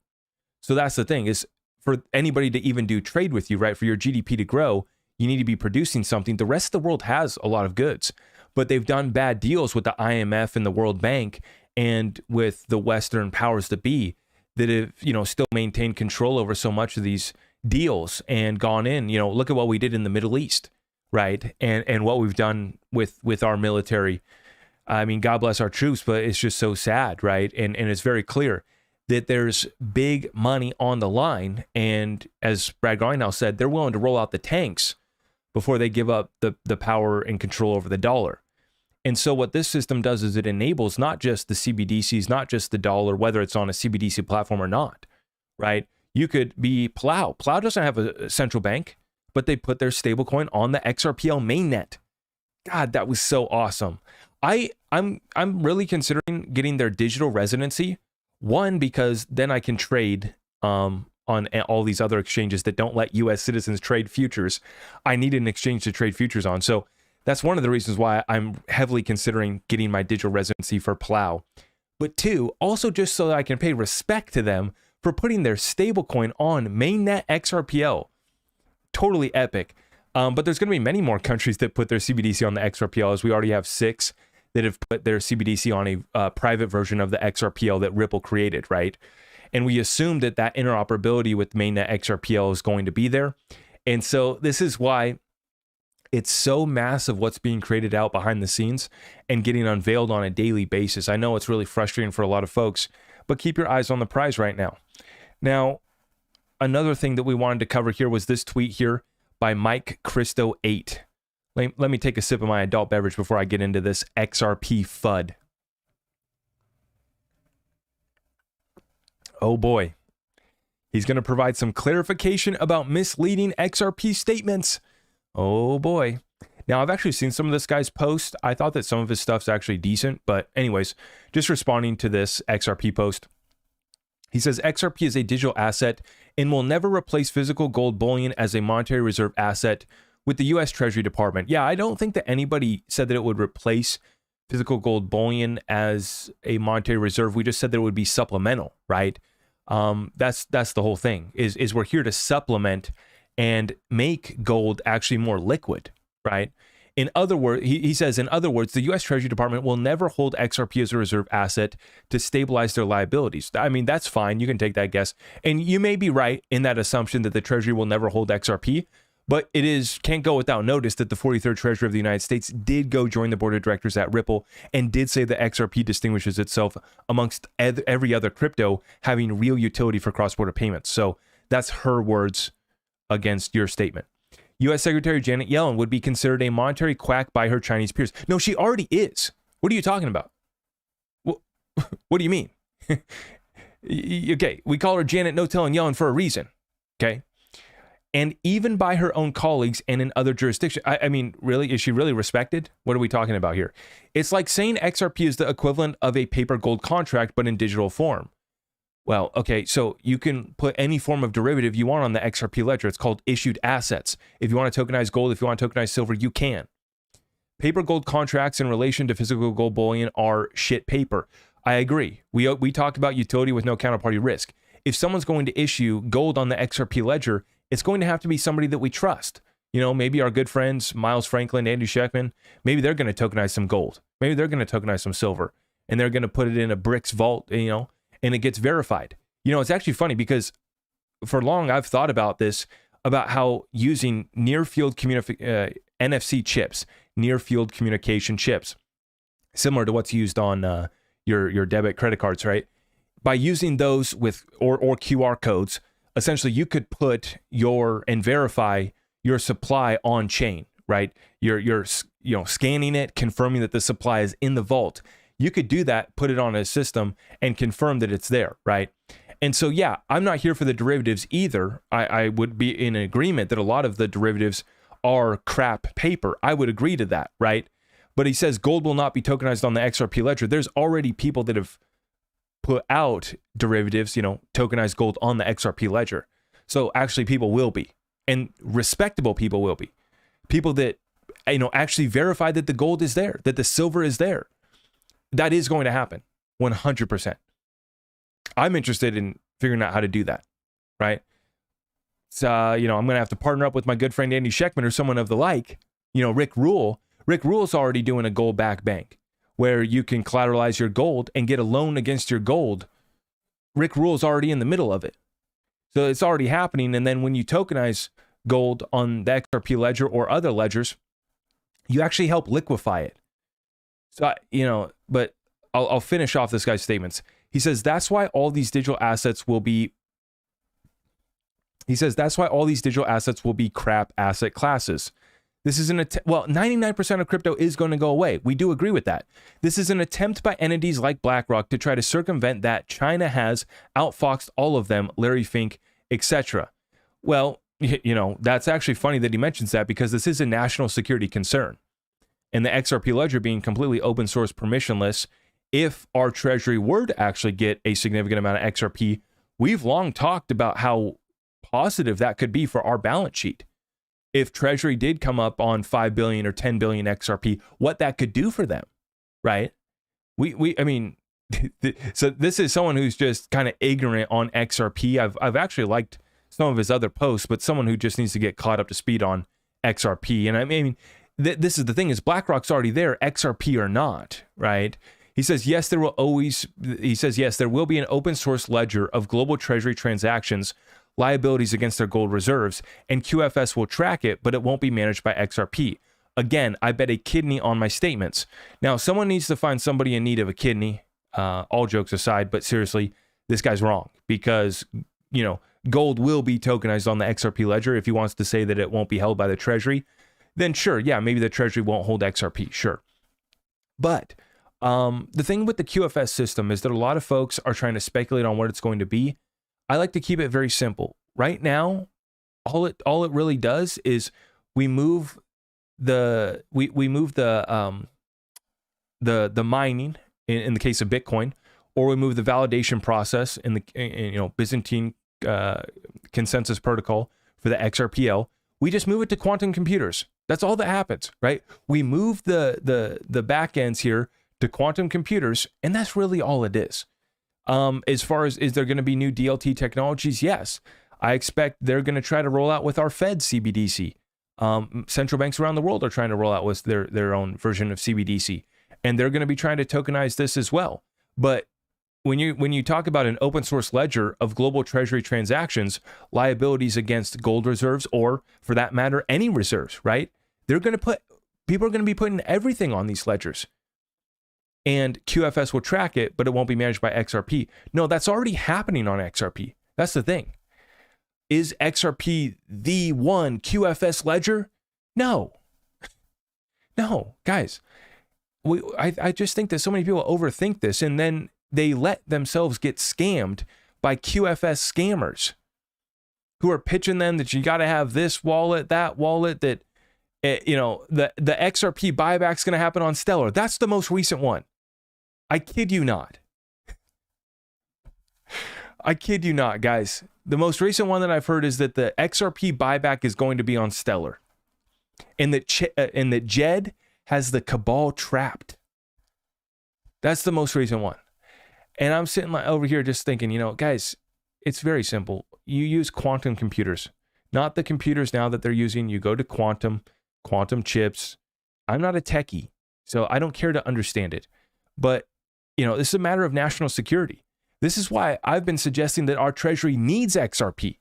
So that's the thing, is for anybody to even do trade with you, right? For your GDP to grow, you need to be producing something. The rest of the world has a lot of goods, but they've done bad deals with the IMF and the World Bank and with the Western powers that be that have, still maintained control over so much of these deals and gone in. Look at what we did in the Middle East, right? And what we've done with our military. I mean, God bless our troops, but it's just so sad, right? And it's very clear that there's big money on the line. And as Brad Grindhouse said, they're willing to roll out the tanks before they give up the power and control over the dollar. And so what this system does is it enables not just the CBDCs, not just the dollar, whether it's on a CBDC platform or not, right? You could be Plow. Plow doesn't have a central bank, but they put their stablecoin on the XRPL mainnet. God, that was so awesome. I'm really considering getting their digital residency. One, because then I can trade on all these other exchanges that don't let U.S. citizens trade futures. I need an exchange to trade futures on. So that's one of the reasons why I'm heavily considering getting my digital residency for Plow. But two, also just so that I can pay respect to them for putting their stablecoin on mainnet XRPL. Totally epic. But there's going to be many more countries that put their CBDC on the XRPL, as we already have 6 that have put their CBDC on a private version of the XRPL that Ripple created, right? And we assume that interoperability with mainnet XRPL is going to be there. And so this is why it's so massive what's being created out behind the scenes and getting unveiled on a daily basis. I know it's really frustrating for a lot of folks, but keep your eyes on the prize right now. Now, another thing that we wanted to cover here was this tweet here by Mike Christo 8. Let me take a sip of my adult beverage before I get into this XRP FUD. Oh boy. He's going to provide some clarification about misleading XRP statements. Oh boy. Now, I've actually seen some of this guy's post. I thought that some of his stuff's actually decent, but anyways, just responding to this XRP post. He says XRP is a digital asset and will never replace physical gold bullion as a monetary reserve asset with the U.S. Treasury Department. Yeah, I don't think that anybody said that it would replace physical gold bullion as a monetary reserve. We just said that it would be supplemental, right? That's the whole thing, is we're here to supplement and make gold actually more liquid, right? In other words, he says, in other words, the U.S. Treasury Department will never hold XRP as a reserve asset to stabilize their liabilities. I mean, that's fine. You can take that guess. And you may be right in that assumption that the Treasury will never hold XRP, but can't go without notice that the 43rd Treasurer of the United States did go join the board of directors at Ripple and did say that XRP distinguishes itself amongst every other crypto having real utility for cross-border payments. So that's her words against your statement. U.S. Secretary Janet Yellen would be considered a monetary quack by her Chinese peers. No, she already is. What are you talking about? What do you mean? Okay, we call her Janet No-Telling Yellen for a reason. Okay? And even by her own colleagues and in other jurisdictions. I mean, really? Is she really respected? What are we talking about here? It's like saying XRP is the equivalent of a paper gold contract, but in digital form. Well, okay, so you can put any form of derivative you want on the XRP ledger. It's called issued assets. If you want to tokenize gold, if you want to tokenize silver, you can. Paper gold contracts in relation to physical gold bullion are shit paper. I agree. We talked about utility with no counterparty risk. If someone's going to issue gold on the XRP ledger, it's going to have to be somebody that we trust. Maybe our good friends, Miles Franklin, Andy Sheckman, maybe they're going to tokenize some gold. Maybe they're going to tokenize some silver. And they're going to put it in a BRICS vault, and it gets verified. It's actually funny because for long I've thought about this, about how using near-field NFC chips, near-field communication chips, similar to what's used on your debit credit cards, right? By using those with or QR codes, essentially you could put and verify your supply on chain, right? You're scanning it, confirming that the supply is in the vault. You could do that, put it on a system and confirm that it's there, right? And so, yeah, I'm not here for the derivatives either. I would be in agreement that a lot of the derivatives are crap paper. I would agree to that, right? But he says gold will not be tokenized on the XRP ledger. There's already people that have put out derivatives, tokenized gold on the XRP ledger. So actually people will be, and respectable people will be. People that, actually verify that the gold is there, that the silver is there. That is going to happen 100%. I'm interested in figuring out how to do that, right? So, I'm going to have to partner up with my good friend Andy Schechtman or someone of the like, Rick Rule. Rick Rule's already doing a gold-backed bank where you can collateralize your gold and get a loan against your gold. Rick Rule's already in the middle of it. So it's already happening. And then when you tokenize gold on the XRP ledger or other ledgers, you actually help liquefy it. So, but I'll finish off this guy's statements. He says, that's why all these digital assets will be crap asset classes. This is 99% of crypto is going to go away. We do agree with that. This is an attempt by entities like BlackRock to try to circumvent that. China has outfoxed all of them, Larry Fink, etc. Well, that's actually funny that he mentions that, because this is a national security concern. And the XRP ledger being completely open source, permissionless, if our treasury were to actually get a significant amount of XRP, we've long talked about how positive that could be for our balance sheet. If treasury did come up on 5 billion or 10 billion XRP, what that could do for them, right? So this is someone who's just kind of ignorant on XRP. I've actually liked some of his other posts, but someone who just needs to get caught up to speed on XRP. And this is the thing, is BlackRock's already there, XRP or not, right? He says, yes, there will be an open source ledger of global treasury transactions, liabilities against their gold reserves, and QFS will track it, but it won't be managed by XRP. Again, I bet a kidney on my statements. Now, someone needs to find somebody in need of a kidney, all jokes aside, but seriously, this guy's wrong, because, gold will be tokenized on the XRP ledger. If he wants to say that it won't be held by the treasury, then sure, yeah, maybe the treasury won't hold XRP, sure. But the thing with the QFS system is that a lot of folks are trying to speculate on what it's going to be. I like to keep it very simple. Right now, all it really does is we move the mining in the case of Bitcoin, or we move the validation process in the Byzantine consensus protocol for the XRPL. We just move it to quantum computers. That's all that happens, right? We move the back ends here to quantum computers, and that's really all it is. As far as, is there going to be new DLT technologies? Yes. I expect they're going to try to roll out with our Fed CBDC. Central banks around the world are trying to roll out with their own version of CBDC, and they're going to be trying to tokenize this as well. But when you talk about an open source ledger of global treasury transactions, liabilities against gold reserves, or for that matter, any reserves, right? People are going to be putting everything on these ledgers. And QFS will track it, but it won't be managed by XRP. No, that's already happening on XRP. That's the thing. Is XRP the one QFS ledger? No. No, guys. I just think that so many people overthink this, and then they let themselves get scammed by QFS scammers who are pitching them that you got to have this wallet, that wallet, that the XRP buyback's going to happen on Stellar. That's the most recent one. I kid you not. I kid you not, guys. The most recent one that I've heard is that the XRP buyback is going to be on Stellar, and that Jed has the cabal trapped. That's the most recent one. And I'm sitting over here just thinking, guys, it's very simple. You use quantum computers, not the computers now that they're using. You go to quantum chips. I'm not a techie, so I don't care to understand it. But, this is a matter of national security. This is why I've been suggesting that our treasury needs XRP.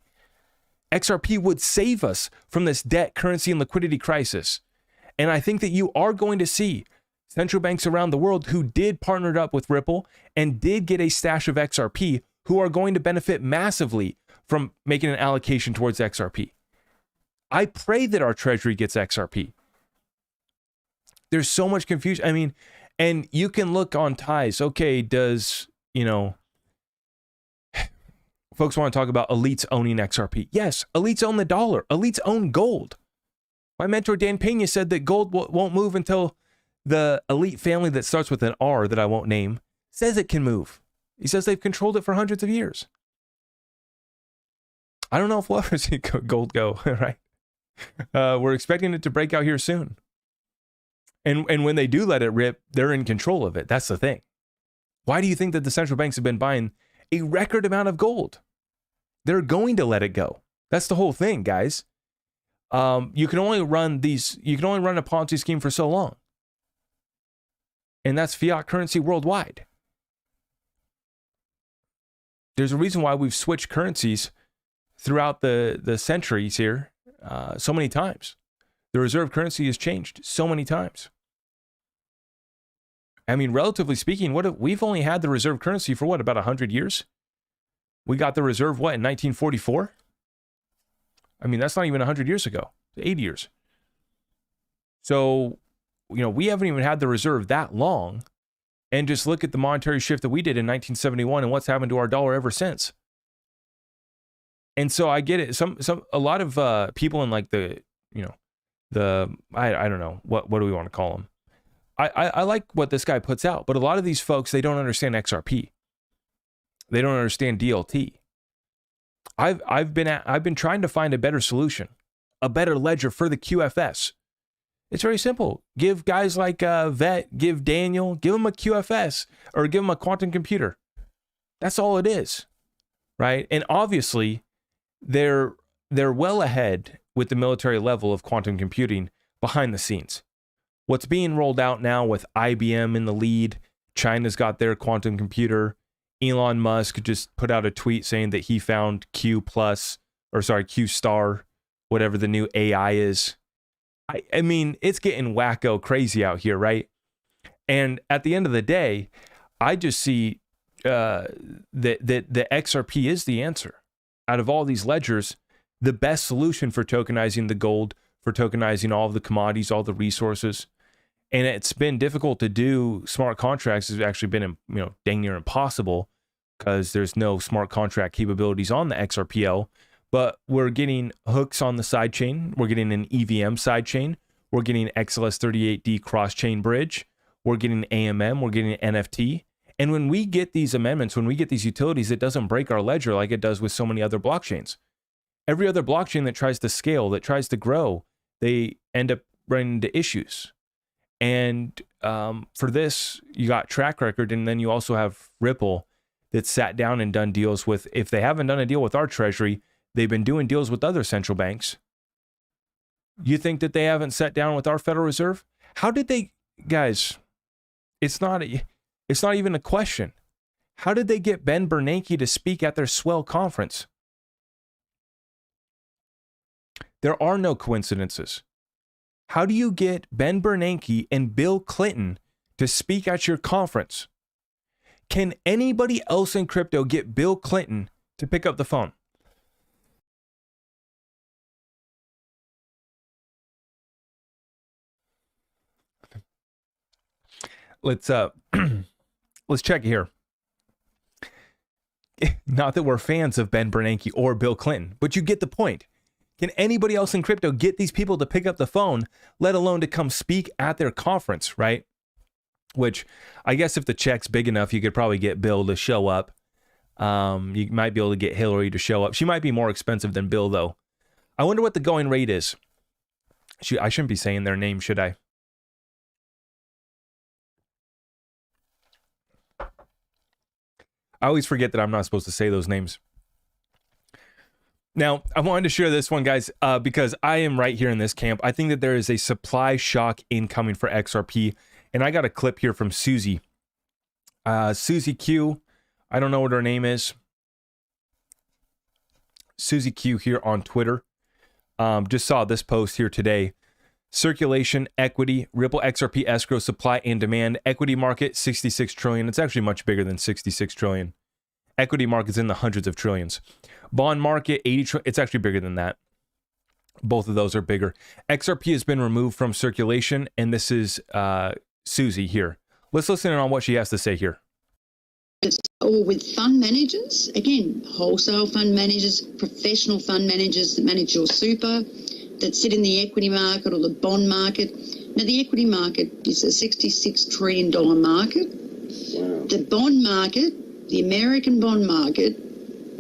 XRP would save us from this debt, currency, and liquidity crisis. And I think that you are going to see central banks around the world who did partner up with Ripple and did get a stash of XRP, who are going to benefit massively from making an allocation towards XRP. I pray that our treasury gets XRP. There's so much confusion. And you can look on ties. Okay, does, folks want to talk about elites owning XRP. Yes, elites own the dollar. Elites own gold. My mentor, Dan Pena, said that gold won't move until The elite family that starts with an R that I won't name says it can move. He says they've controlled it for hundreds of years. I don't know if we'll ever see gold go, right? We're expecting it to break out here soon. And when they do let it rip, they're in control of it. That's the thing. Why do you think that the central banks have been buying a record amount of gold? They're going to let it go. That's the whole thing, guys. You can only run a Ponzi scheme for so long. And that's fiat currency worldwide. There's a reason why we've switched currencies throughout the centuries here so many times. The reserve currency has changed so many times. I mean, relatively speaking, we've only had the reserve currency for about 100 years? We got the reserve, in 1944? I mean, that's not even 100 years ago. 80 years. So, we haven't even had the reserve that long. And just look at the monetary shift that we did in 1971 and what's happened to our dollar ever since. And so I get it. A lot of people in like I don't know, what do we want to call them? I like what this guy puts out, but a lot of these folks, they don't understand XRP. They don't understand DLT. I've been trying to find a better solution, a better ledger for the QFS. It's very simple. Give guys like Vet, give Daniel, give them a QFS or give them a quantum computer. That's all it is, right? And obviously, they're well ahead with the military level of quantum computing behind the scenes. What's being rolled out now with IBM in the lead, China's got their quantum computer. Elon Musk just put out a tweet saying that he found Q star, whatever the new AI is. I mean, it's getting wacko crazy out here, right? And at the end of the day, I just see that the XRP is the answer. Out of all these ledgers, the best solution for tokenizing the gold, for tokenizing all of the commodities, all the resources. And it's been difficult to do smart contracts. It's actually been, dang near impossible because there's no smart contract capabilities on the XRPL. But we're getting hooks on the sidechain. We're getting an EVM sidechain. We're getting XLS38D cross-chain bridge. We're getting AMM. We're getting NFT. And when we get these amendments, when we get these utilities, it doesn't break our ledger like it does with so many other blockchains. Every other blockchain that tries to scale, that tries to grow, they end up running into issues. And for this, you got track record, and then you also have Ripple that sat down and done deals with, if they haven't done a deal with our treasury, they've been doing deals with other central banks. You think that they haven't sat down with our Federal Reserve? How did they, guys, it's not even a question. How did they get Ben Bernanke to speak at their swell conference? There are no coincidences. How do you get Ben Bernanke and Bill Clinton to speak at your conference? Can anybody else in crypto get Bill Clinton to pick up the phone? Let's check here. Not that we're fans of Ben Bernanke or Bill Clinton, but you get the point. Can anybody else in crypto get these people to pick up the phone, let alone to come speak at their conference, right? Which I guess if the check's big enough, you could probably get Bill to show up. You might be able to get Hillary to show up. She might be more expensive than Bill, though. I wonder what the going rate is. I shouldn't be saying their name, should I? I always forget that I'm not supposed to say those names. Now, I wanted to share this one, guys, because I am right here in this camp. I think that there is a supply shock incoming for XRP. And I got a clip here from Susie. Susie Q. I don't know what her name is. Susie Q here on Twitter. Just saw this post here today. Circulation, equity, Ripple XRP escrow, supply and demand. Equity market, 66 trillion. It's actually much bigger than 66 trillion. Equity market's in the hundreds of trillions. Bond market, 80 trillion. It's actually bigger than that. Both of those are bigger. XRP has been removed from circulation, and this is Susie here. Let's listen in on what she has to say here. Or with fund managers, again, wholesale fund managers, professional fund managers that manage your super, that sit in the equity market or the bond market. Now, the equity market is a $66 trillion market. Wow. The bond market, the American bond market,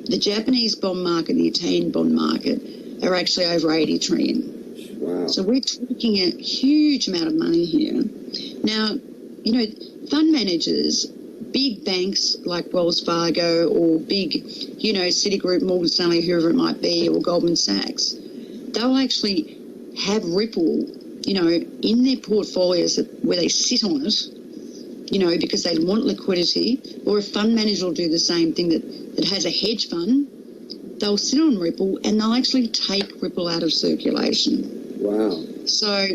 the Japanese bond market, the Italian bond market are actually over 80 trillion. Wow. So we're talking a huge amount of money here. Now, you know, fund managers, big banks like Wells Fargo or big, you know, Citigroup, Morgan Stanley, whoever it might be, or Goldman Sachs, they'll actually have Ripple, you know, in their portfolios where they sit on it, you know, because they want liquidity. Or a fund manager will do the same thing that has a hedge fund. They'll sit on Ripple and they'll actually take Ripple out of circulation. Wow. So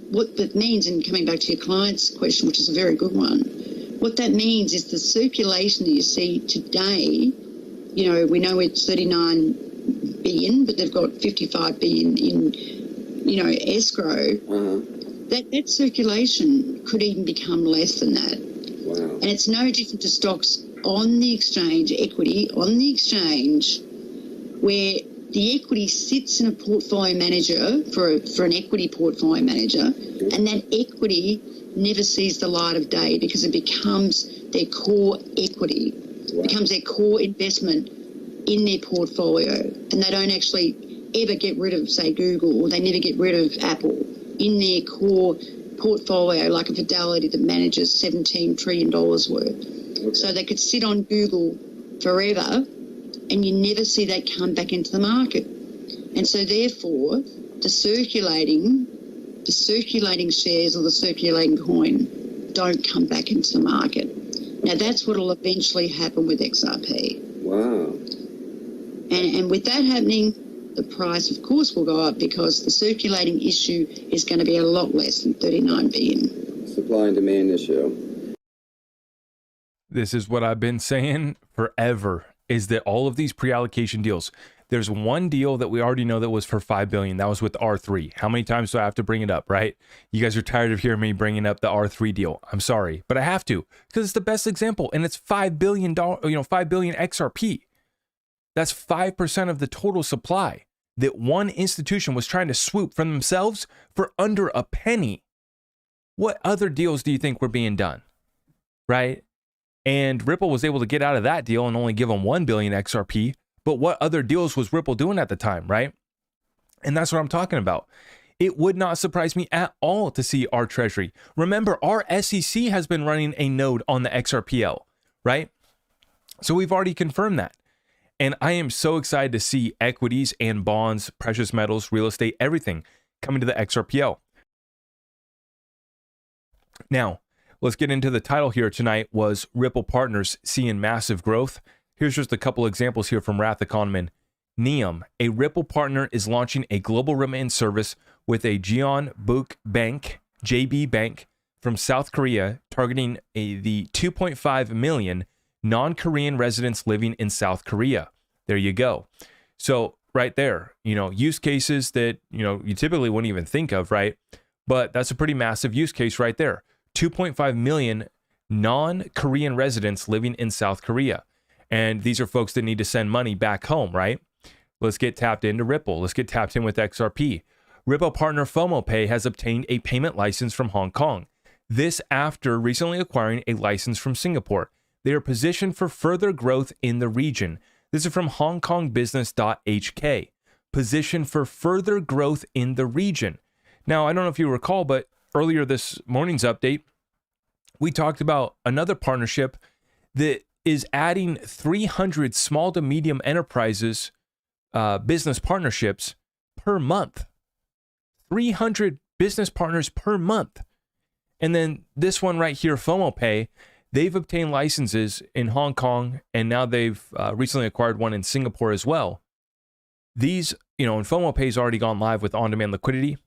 what that means, and coming back to your client's question, which is a very good one, what that means is the circulation that you see today, you know, we know it's 39 billion, but they've got 55 billion in, you know, escrow. That circulation could even become less than that. Wow. And it's no different to stocks on the exchange, equity on the exchange, where the equity sits in a portfolio manager for an equity portfolio manager, and that equity never sees the light of day because it becomes their core equity, becomes their core investment in their portfolio, and they don't actually ever get rid of, say, Google, or they never get rid of Apple in their core portfolio, like a Fidelity that manages $17 trillion worth. Okay. So they could sit on Google forever and you never see that come back into the market. And so therefore, the circulating shares or the circulating coin don't come back into the market. Now that's what will eventually happen with XRP. Wow. And with that happening, the price, of course, will go up because the circulating issue is going to be a lot less than 39 billion. Supply and demand issue. This is what I've been saying forever, is that all of these pre-allocation deals, there's one deal that we already know that was for $5 billion. That was with R3. How many times do I have to bring it up, right? You guys are tired of hearing me bringing up the R3 deal. I'm sorry, but I have to because it's the best example, and it's $5 billion, $5 billion XRP. That's 5% of the total supply that one institution was trying to swoop from themselves for under a penny. What other deals do you think were being done, right? And Ripple was able to get out of that deal and only give them 1 billion XRP. But what other deals was Ripple doing at the time, right? And that's what I'm talking about. It would not surprise me at all to see our treasury. Remember, our SEC has been running a node on the XRPL, right? So we've already confirmed that. And I am so excited to see equities and bonds, precious metals, real estate, everything coming to the XRPL. Now, let's get into the title here tonight was Ripple Partners Seeing Massive Growth. Here's just a couple examples here from Wrath Economan. Neum, a Ripple partner, is launching a global remittance service with a Jeonbuk Bank, JB Bank, from South Korea, targeting the 2.5 million non-Korean residents living in South Korea. There you go. So right there, use cases that, you typically wouldn't even think of, right? But that's a pretty massive use case right there. 2.5 million non-Korean residents living in South Korea. And these are folks that need to send money back home, right? Let's get tapped into Ripple. Let's get tapped in with XRP. Ripple partner FOMOPay has obtained a payment license from Hong Kong. This after recently acquiring a license from Singapore. They are positioned for further growth in the region. This is from HongKongBusiness.hk. Positioned for further growth in the region. Now, I don't know if you recall, but earlier this morning's update, we talked about another partnership that is adding 300 small to medium enterprises business partnerships per month. 300 business partners per month. And then this one right here, FOMOPay, they've obtained licenses in Hong Kong, and now they've recently acquired one in Singapore as well. These, and FOMOPay's already gone live with on-demand liquidity.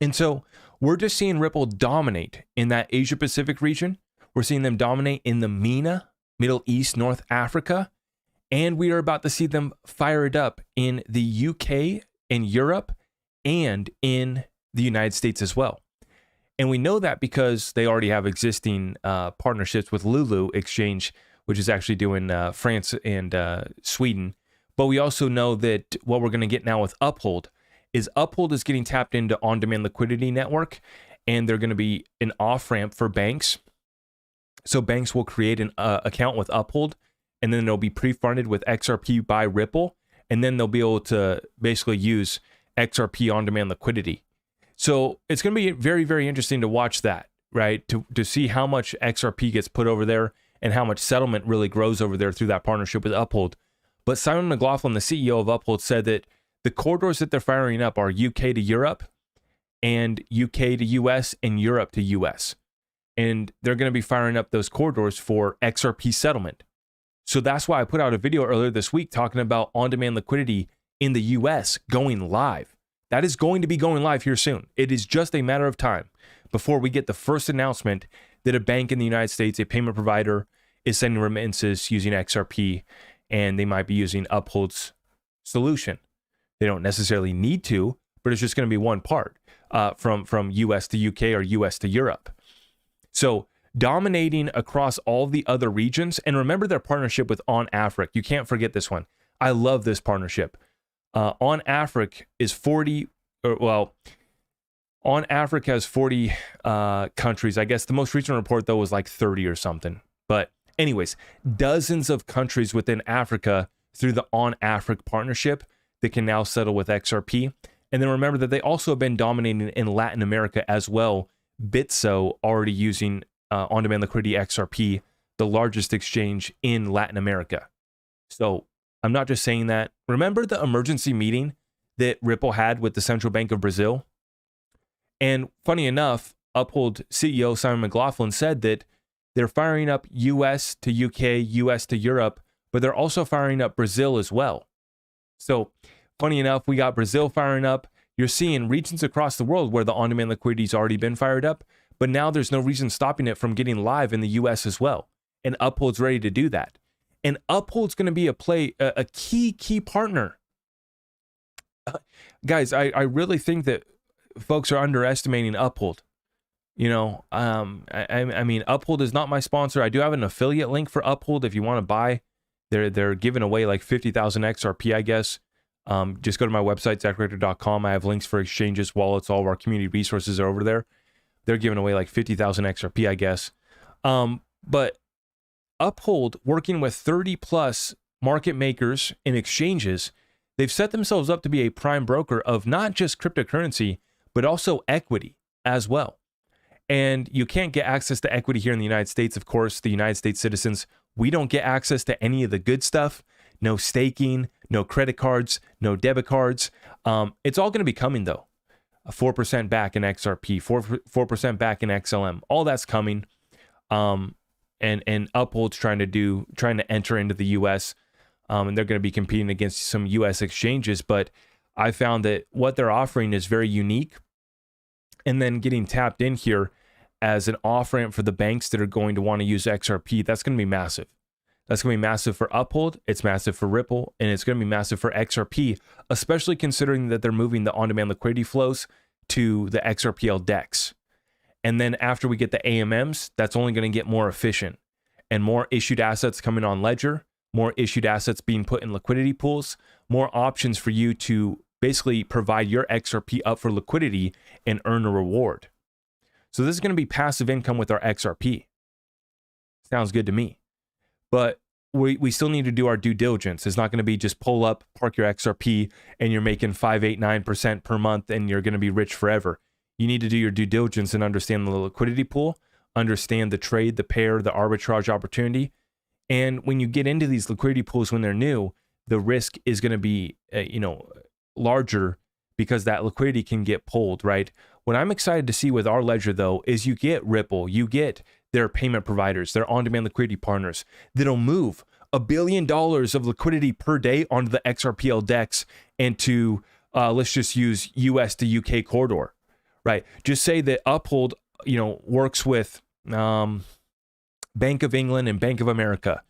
And so we're just seeing Ripple dominate in that Asia-Pacific region. We're seeing them dominate in the MENA, Middle East, North Africa, and we are about to see them fire it up in the UK, in Europe, and in the United States as well. And we know that because they already have existing partnerships with Lulu Exchange, which is actually doing France and Sweden. But we also know that what we're going to get now with Uphold is getting tapped into on-demand liquidity network. and they're going to be an off-ramp for banks. So banks will create an account with Uphold, and then they'll be pre-funded with XRP by Ripple, and then they'll be able to basically use XRP on-demand liquidity. So it's going to be very, very interesting to watch that, right? To see how much XRP gets put over there and how much settlement really grows over there through that partnership with Uphold. But Simon McLaughlin, the CEO of Uphold, said that the corridors that they're firing up are UK to Europe and UK to US and Europe to US. And they're going to be firing up those corridors for XRP settlement. So that's why I put out a video earlier this week talking about on-demand liquidity in the US going live. That is going to be going live here soon. It is just a matter of time before we get the first announcement that a bank in the United States, a payment provider, is sending remittances using XRP, and they might be using Uphold's solution. They don't necessarily need to, but it's just going to be one part from US to UK or US to Europe. So dominating across all the other regions, and remember their partnership with On Afric. You can't forget this one. I love this partnership. On Afric is 40, On Afric has 40 countries. I guess the most recent report, though, was like 30 or something. But anyways, dozens of countries within Africa through the On Afric partnership that can now settle with XRP. And then remember that they also have been dominating in Latin America as well. Bitso already using on-demand liquidity XRP, the largest exchange in Latin America. So I'm not just saying that. Remember the emergency meeting that Ripple had with the Central Bank of Brazil? And funny enough, Uphold CEO Simon McLaughlin said that they're firing up US to UK, US to Europe, but they're also firing up Brazil as well. So funny enough, we got Brazil firing up. You're seeing regions across the world where the on-demand liquidity's already been fired up, but now there's no reason stopping it from getting live in the US as well. And Uphold's ready to do that. And Uphold's going to be a key partner. Guys, I really think that folks are underestimating Uphold. You know, I mean, Uphold is not my sponsor. I do have an affiliate link for Uphold if you want to buy. They're giving away like 50,000 XRP, I guess. Just go to my website, zachrector.com. I have links for exchanges, wallets, all of our community resources are over there. They're giving away like 50,000 XRP, I guess. But Uphold, working with 30 plus market makers and exchanges, they've set themselves up to be a prime broker of not just cryptocurrency, but also equity as well. And you can't get access to equity here in the United States. Of course, the United States citizens, we don't get access to any of the good stuff. No staking, no credit cards, no debit cards. It's all going to be coming though. 4% back in XRP, 4% back in XLM. All that's coming. And Uphold's trying to enter into the US. And they're going to be competing against some US exchanges. But I found that what they're offering is very unique. And then getting tapped in here as an off-ramp for the banks that are going to want to use XRP, that's going to be massive. That's going to be massive for Uphold, it's massive for Ripple, and it's going to be massive for XRP, especially considering that they're moving the on-demand liquidity flows to the XRPL DEX. And then after we get the AMMs, that's only going to get more efficient and more issued assets coming on Ledger, more issued assets being put in liquidity pools, more options for you to basically provide your XRP up for liquidity and earn a reward. So this is going to be passive income with our XRP. Sounds good to me. But we still need to do our due diligence. It's not going to be just pull up, park your XRP, and you're making 5, 8, 9% per month, and you're going to be rich forever. You need to do your due diligence and understand the liquidity pool, understand the trade, the pair, the arbitrage opportunity. And when you get into these liquidity pools when they're new, the risk is going to be, larger because that liquidity can get pulled, right? What I'm excited to see with our ledger, though, is you get Ripple, you get their payment providers, their on-demand liquidity partners that'll move $1 billion of liquidity per day onto the XRPL DEX and to, let's just use US to UK corridor, right? Just say that Uphold, works with Bank of England and Bank of America,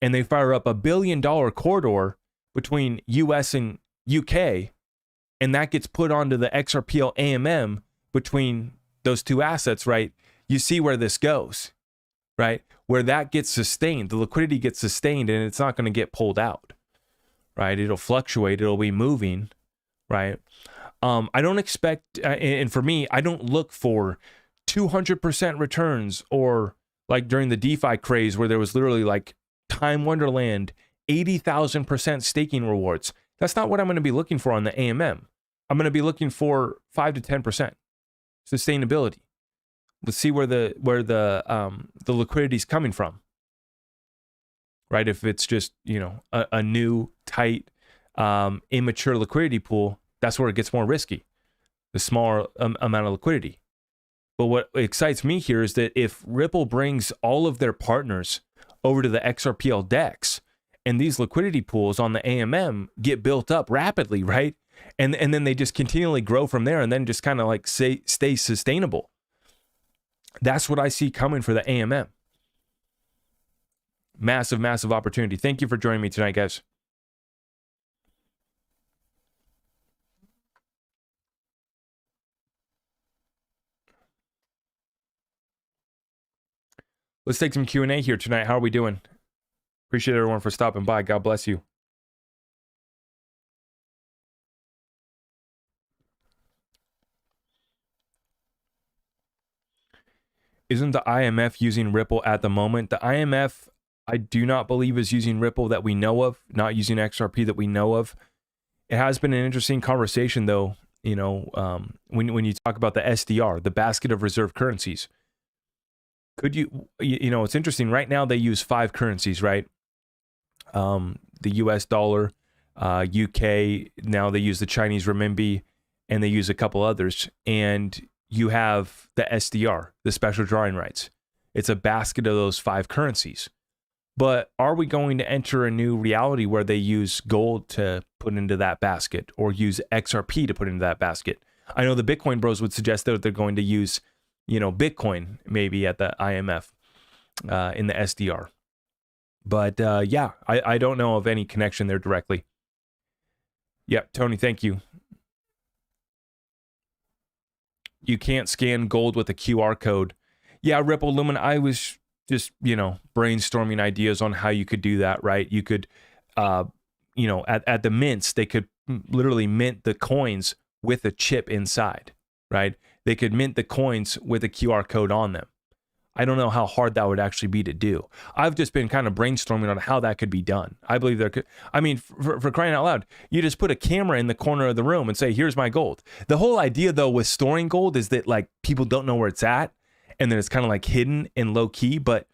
and they fire up $1 billion corridor between US and UK, and that gets put onto the XRPL AMM between those two assets, right? You see where this goes, right? Where that gets sustained, the liquidity gets sustained, and it's not going to get pulled out, right? It'll fluctuate, it'll be moving, right? I don't expect, and for me, I don't look for 200% returns, or like during the DeFi craze where there was literally like Time Wonderland, 80,000% staking rewards. That's not what I'm going to be looking for on the AMM. I'm going to be looking for 5 to 10% sustainability. Let's see where the liquidity is coming from, right? If it's just, you know, a new tight, immature liquidity pool, that's where it gets more risky, the smaller amount of liquidity. But what excites me here is that if Ripple brings all of their partners over to the XRPL DEX, and these liquidity pools on the AMM get built up rapidly, right? And then they just continually grow from there, and then just kind of like stay sustainable. That's what I see coming for the AMM. Massive, massive opportunity. Thank you for joining me tonight, guys. Let's take some Q&A here tonight. How are we doing? Appreciate everyone for stopping by. God bless you. Isn't the IMF using Ripple at the moment? The IMF, I do not believe, is using Ripple that we know of, not using XRP that we know of. It has been an interesting conversation, though, you know, when you talk about the SDR, the basket of reserve currencies. Could you know, it's interesting. Right now, they use 5 currencies, right? The US dollar, UK, now they use the Chinese renminbi, and they use a couple others. And you have the SDR, the special drawing rights. It's a basket of those 5 currencies. But are we going to enter a new reality where they use gold to put into that basket, or use XRP to put into that basket? I know the Bitcoin bros would suggest that they're going to use, you know, Bitcoin maybe at the IMF in the SDR. But yeah, I don't know of any connection there directly. Yeah, Tony, thank you. You can't scan gold with a QR code. Yeah, Ripple Lumen, I was just, you know, brainstorming ideas on how you could do that, right? You could, you know, at the mints, they could literally mint the coins with a chip inside, right? They could mint the coins with a QR code on them. I don't know how hard that would actually be to do. I've just been kind of brainstorming on how that could be done. I believe there could, I mean, for crying out loud, you just put a camera in the corner of the room and say, here's my gold. The whole idea, though, with storing gold is that, like, people don't know where it's at, and then it's kind of like hidden and low key, but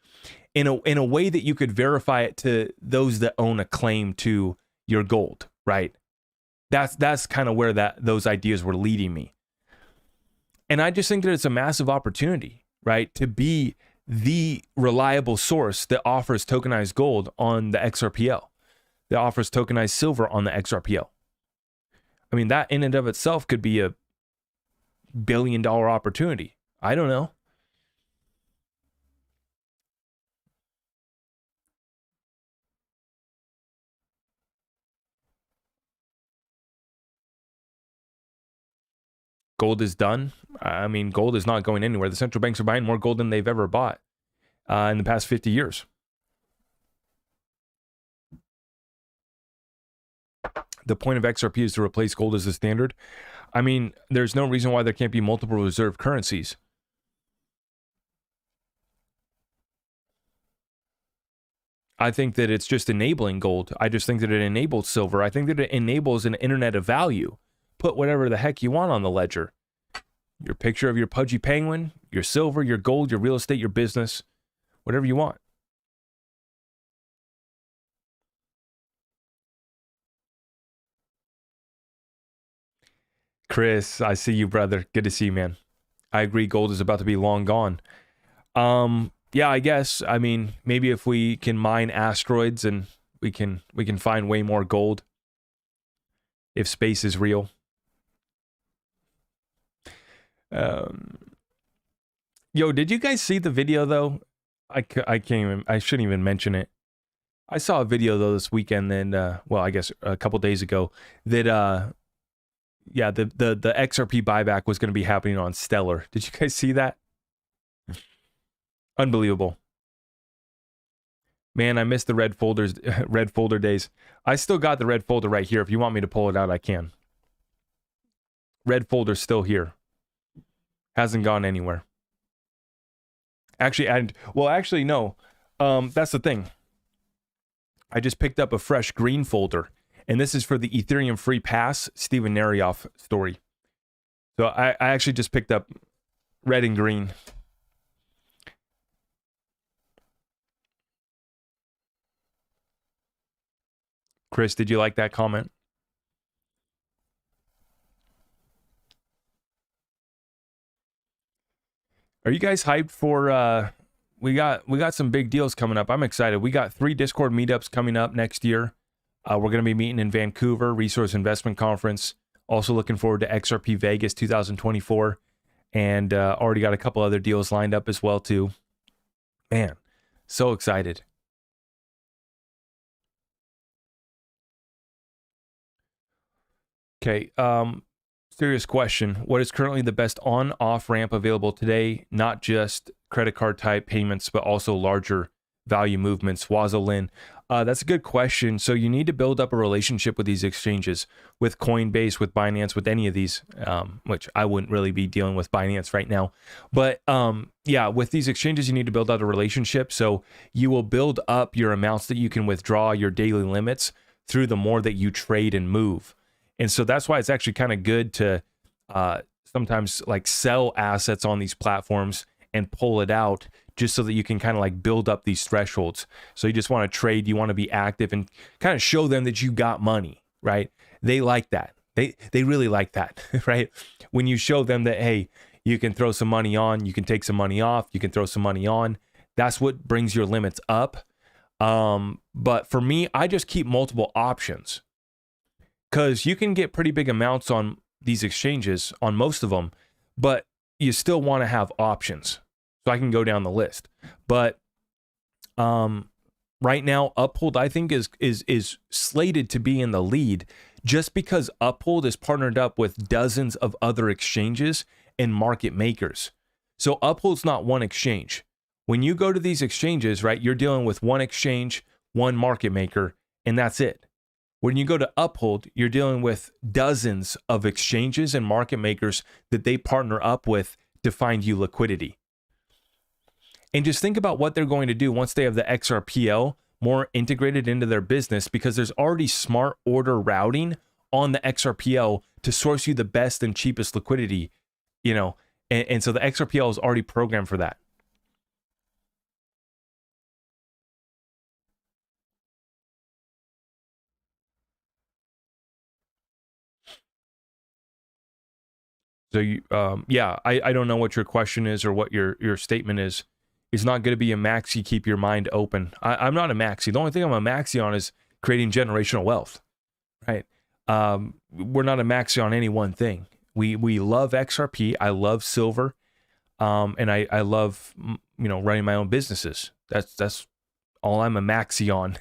in a way that you could verify it to those that own a claim to your gold, right? That's kind of where those ideas were leading me. And I just think that it's a massive opportunity, right, to be the reliable source that offers tokenized gold on the XRPL, that offers tokenized silver on the XRPL. I mean, that in and of itself could be a $1 billion opportunity. I don't know. Gold is done. I mean, gold is not going anywhere. The central banks are buying more gold than they've ever bought in the past 50 years. The point of XRP is to replace gold as the standard. I mean, there's no reason why there can't be multiple reserve currencies. I think that it's just enabling gold. I just think that it enables silver. I think that it enables an internet of value. Put whatever the heck you want on the ledger. Your picture of your pudgy penguin, your silver, your gold, your real estate, your business, whatever you want. Chris, I see you, brother. Good to see you, man. I agree, gold is about to be long gone. Yeah, I guess. I mean, maybe if we can mine asteroids and we can find way more gold. If space is real. Yo, did you guys see the video though? I shouldn't even mention it. I saw a video though this weekend, and well, I guess a couple days ago, that yeah, the XRP buyback was going to be happening on Stellar. Did you guys see that? Unbelievable. Man, I missed the red folder days. I still got the red folder right here. If you want me to pull it out, I can. Red folder's still here. Hasn't gone anywhere. Actually, no. That's the thing. I just picked up a fresh green folder, and this is for the Ethereum free pass Steven Narioff story. So I actually just picked up red and green. Chris, did you like that comment? Are you guys hyped for we got some big deals coming up. I'm excited. We got 3 Discord meetups coming up next year. We're going to be meeting in Vancouver, Resource Investment Conference. Also looking forward to XRP Vegas 2024, and already got a couple other deals lined up as well too. Man, so excited. Okay, serious question. What is currently the best on-off ramp available today? Not just credit card type payments, but also larger value movements. Wazolin. That's a good question. So you need to build up a relationship with these exchanges, with Coinbase, with Binance, with any of these, which I wouldn't really be dealing with Binance right now. But yeah, with these exchanges, you need to build out a relationship. So you will build up your amounts that you can withdraw, your daily limits, through the more that you trade and move. And so that's why it's actually kind of good to sometimes like sell assets on these platforms and pull it out, just so that you can kind of like build up these thresholds. So you just want to trade, you want to be active and kind of show them that you got money, right? They like that. They really like that, right? When you show them that, hey, you can throw some money on, you can take some money off, you can throw some money on. That's what brings your limits up. But for me, I just keep multiple options, because you can get pretty big amounts on these exchanges, on most of them, but you still want to have options. So I can go down the list. But right now, Uphold, I think, is slated to be in the lead, just because Uphold is partnered up with dozens of other exchanges and market makers. So Uphold's not one exchange. When you go to these exchanges, right, you're dealing with one exchange, one market maker, and that's it. When you go to Uphold, you're dealing with dozens of exchanges and market makers that they partner up with to find you liquidity. And just think about what they're going to do once they have the XRPL more integrated into their business, because there's already smart order routing on the XRPL to source you the best and cheapest liquidity, you know, and so the XRPL is already programmed for that. So you, yeah, I don't know what your question is or what your statement is. It's not going to be a maxi, keep your mind open. I'm not a maxi. The only thing I'm a maxi on is creating generational wealth, right? We're not a maxi on any one thing. We love XRP. I love silver. And I love, running my own businesses. That's all I'm a maxi on.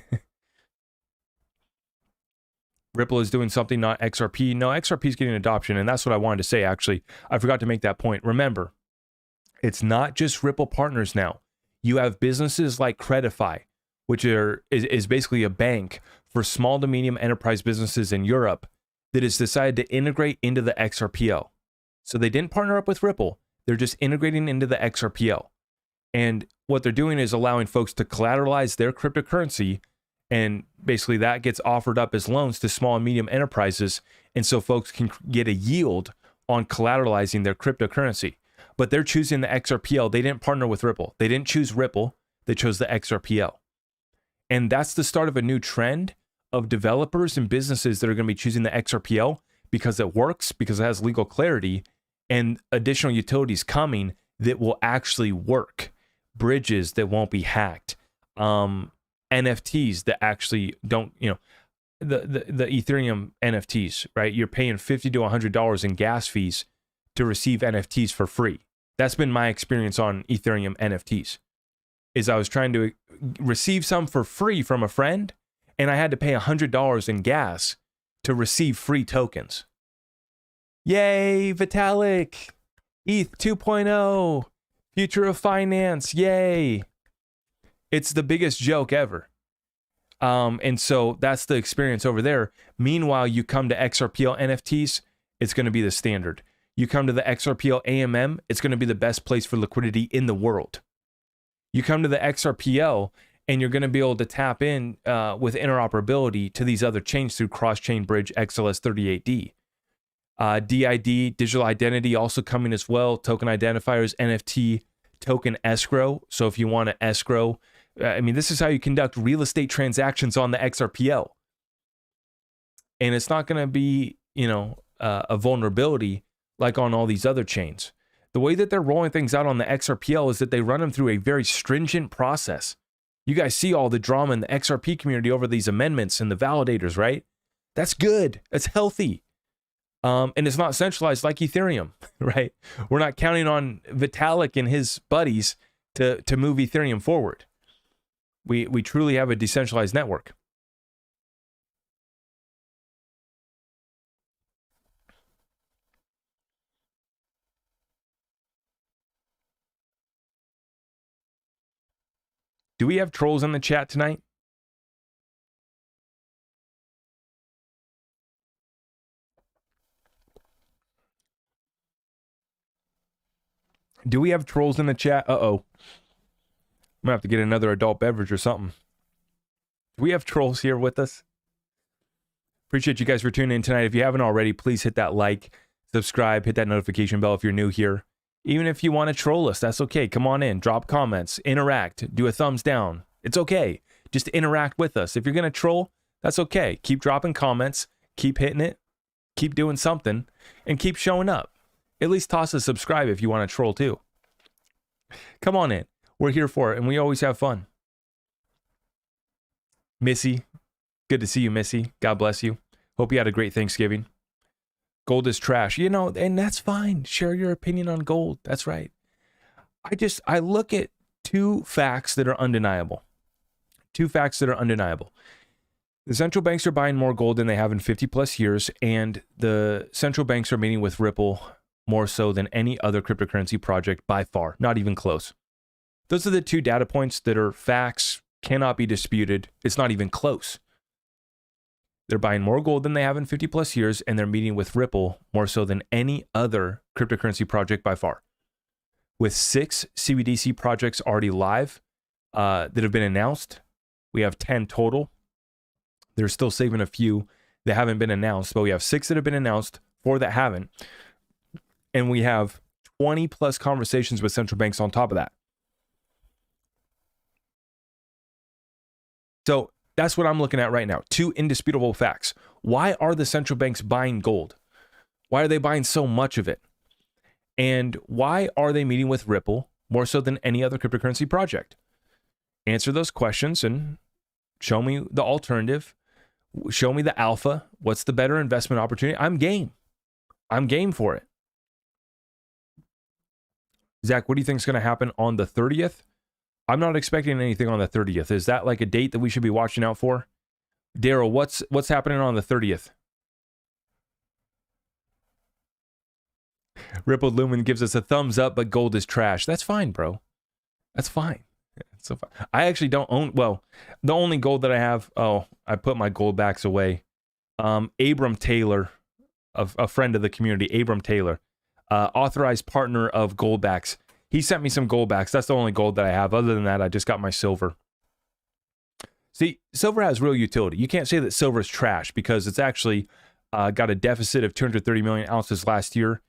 Ripple is doing something, not XRP. No, XRP is getting adoption, and that's what I wanted to say, actually. I forgot to make that point. Remember, it's not just Ripple partners now. You have businesses like Credifi, which is basically a bank for small to medium enterprise businesses in Europe that has decided to integrate into the XRPL. So they didn't partner up with Ripple. They're just integrating into the XRPL. And what they're doing is allowing folks to collateralize their cryptocurrency, and basically that gets offered up as loans to small and medium enterprises. And so folks can get a yield on collateralizing their cryptocurrency. But they're choosing the XRPL. They didn't partner with Ripple. They didn't choose Ripple. They chose the XRPL. And that's the start of a new trend of developers and businesses that are going to be choosing the XRPL because it works, because it has legal clarity, and additional utilities coming that will actually work. Bridges that won't be hacked. NFTs that actually don't, the Ethereum NFTs, right? You're paying $50 to $100 in gas fees to receive NFTs for free. That's been my experience on Ethereum NFTs. Is I was trying to receive some for free from a friend, and I had to pay $100 in gas to receive free tokens. Yay, Vitalik! ETH 2.0, future of finance, yay! It's the biggest joke ever. And so that's the experience over there. Meanwhile, you come to XRPL NFTs, it's going to be the standard. You come to the XRPL AMM, it's going to be the best place for liquidity in the world. You come to the XRPL and you're going to be able to tap in with interoperability to these other chains through cross-chain bridge XLS38D. DID, digital identity, also coming as well. Token identifiers, NFT, token escrow. So if you want to escrow, this is how you conduct real estate transactions on the XRPL. And it's not going to be, a vulnerability like on all these other chains. The way that they're rolling things out on the XRPL is that they run them through a very stringent process. You guys see all the drama in the XRP community over these amendments and the validators, right? That's good. That's healthy. And it's not centralized like Ethereum, right? We're not counting on Vitalik and his buddies to move Ethereum forward. We truly have a decentralized network. Do we have trolls in the chat tonight? Do we have trolls in the chat? Uh-oh. I'm gonna have to get another adult beverage or something. Do we have trolls here with us? Appreciate you guys for tuning in tonight. If you haven't already, please hit that like, subscribe, hit that notification bell if you're new here. Even if you want to troll us, that's okay. Come on in, drop comments, interact, do a thumbs down. It's okay. Just interact with us. If you're going to troll, that's okay. Keep dropping comments, keep hitting it, keep doing something, and keep showing up. At least toss a subscribe if you want to troll too. Come on in. We're here for it, and we always have fun. Missy, good to see you, Missy. God bless you. Hope you had a great Thanksgiving. Gold is trash, and that's fine. Share your opinion on gold. That's right. I look at two facts that are undeniable. Two facts that are undeniable. The central banks are buying more gold than they have in 50 plus years, and the central banks are meeting with Ripple more so than any other cryptocurrency project by far, not even close. Those are the two data points that are facts, cannot be disputed. It's not even close. They're buying more gold than they have in 50 plus years, and they're meeting with Ripple more so than any other cryptocurrency project by far. With 6 CBDC projects already live that have been announced, we have 10 total. They're still saving a few that haven't been announced, but we have 6 that have been announced, 4 that haven't. And we have 20 plus conversations with central banks on top of that. So that's what I'm looking at right now. 2 indisputable facts. Why are the central banks buying gold? Why are they buying so much of it? And why are they meeting with Ripple more so than any other cryptocurrency project? Answer those questions and show me the alternative. Show me the alpha. What's the better investment opportunity? I'm game. I'm game for it. Zach, what do you think is going to happen on the 30th? I'm not expecting anything on the 30th. Is that like a date that we should be watching out for? Daryl, what's happening on the 30th? Rippled Lumen gives us a thumbs up, but gold is trash. That's fine, bro. That's fine. It's so fine. I actually don't own, the only gold that I have, I put my gold backs away. Abram Taylor, a friend of the community, Abram Taylor, authorized partner of Goldbacks. He sent me some Goldbacks. That's the only gold that I have. Other than that, I just got my silver. See, silver has real utility. You can't say that silver is trash because it's actually got a deficit of 230 million ounces last year.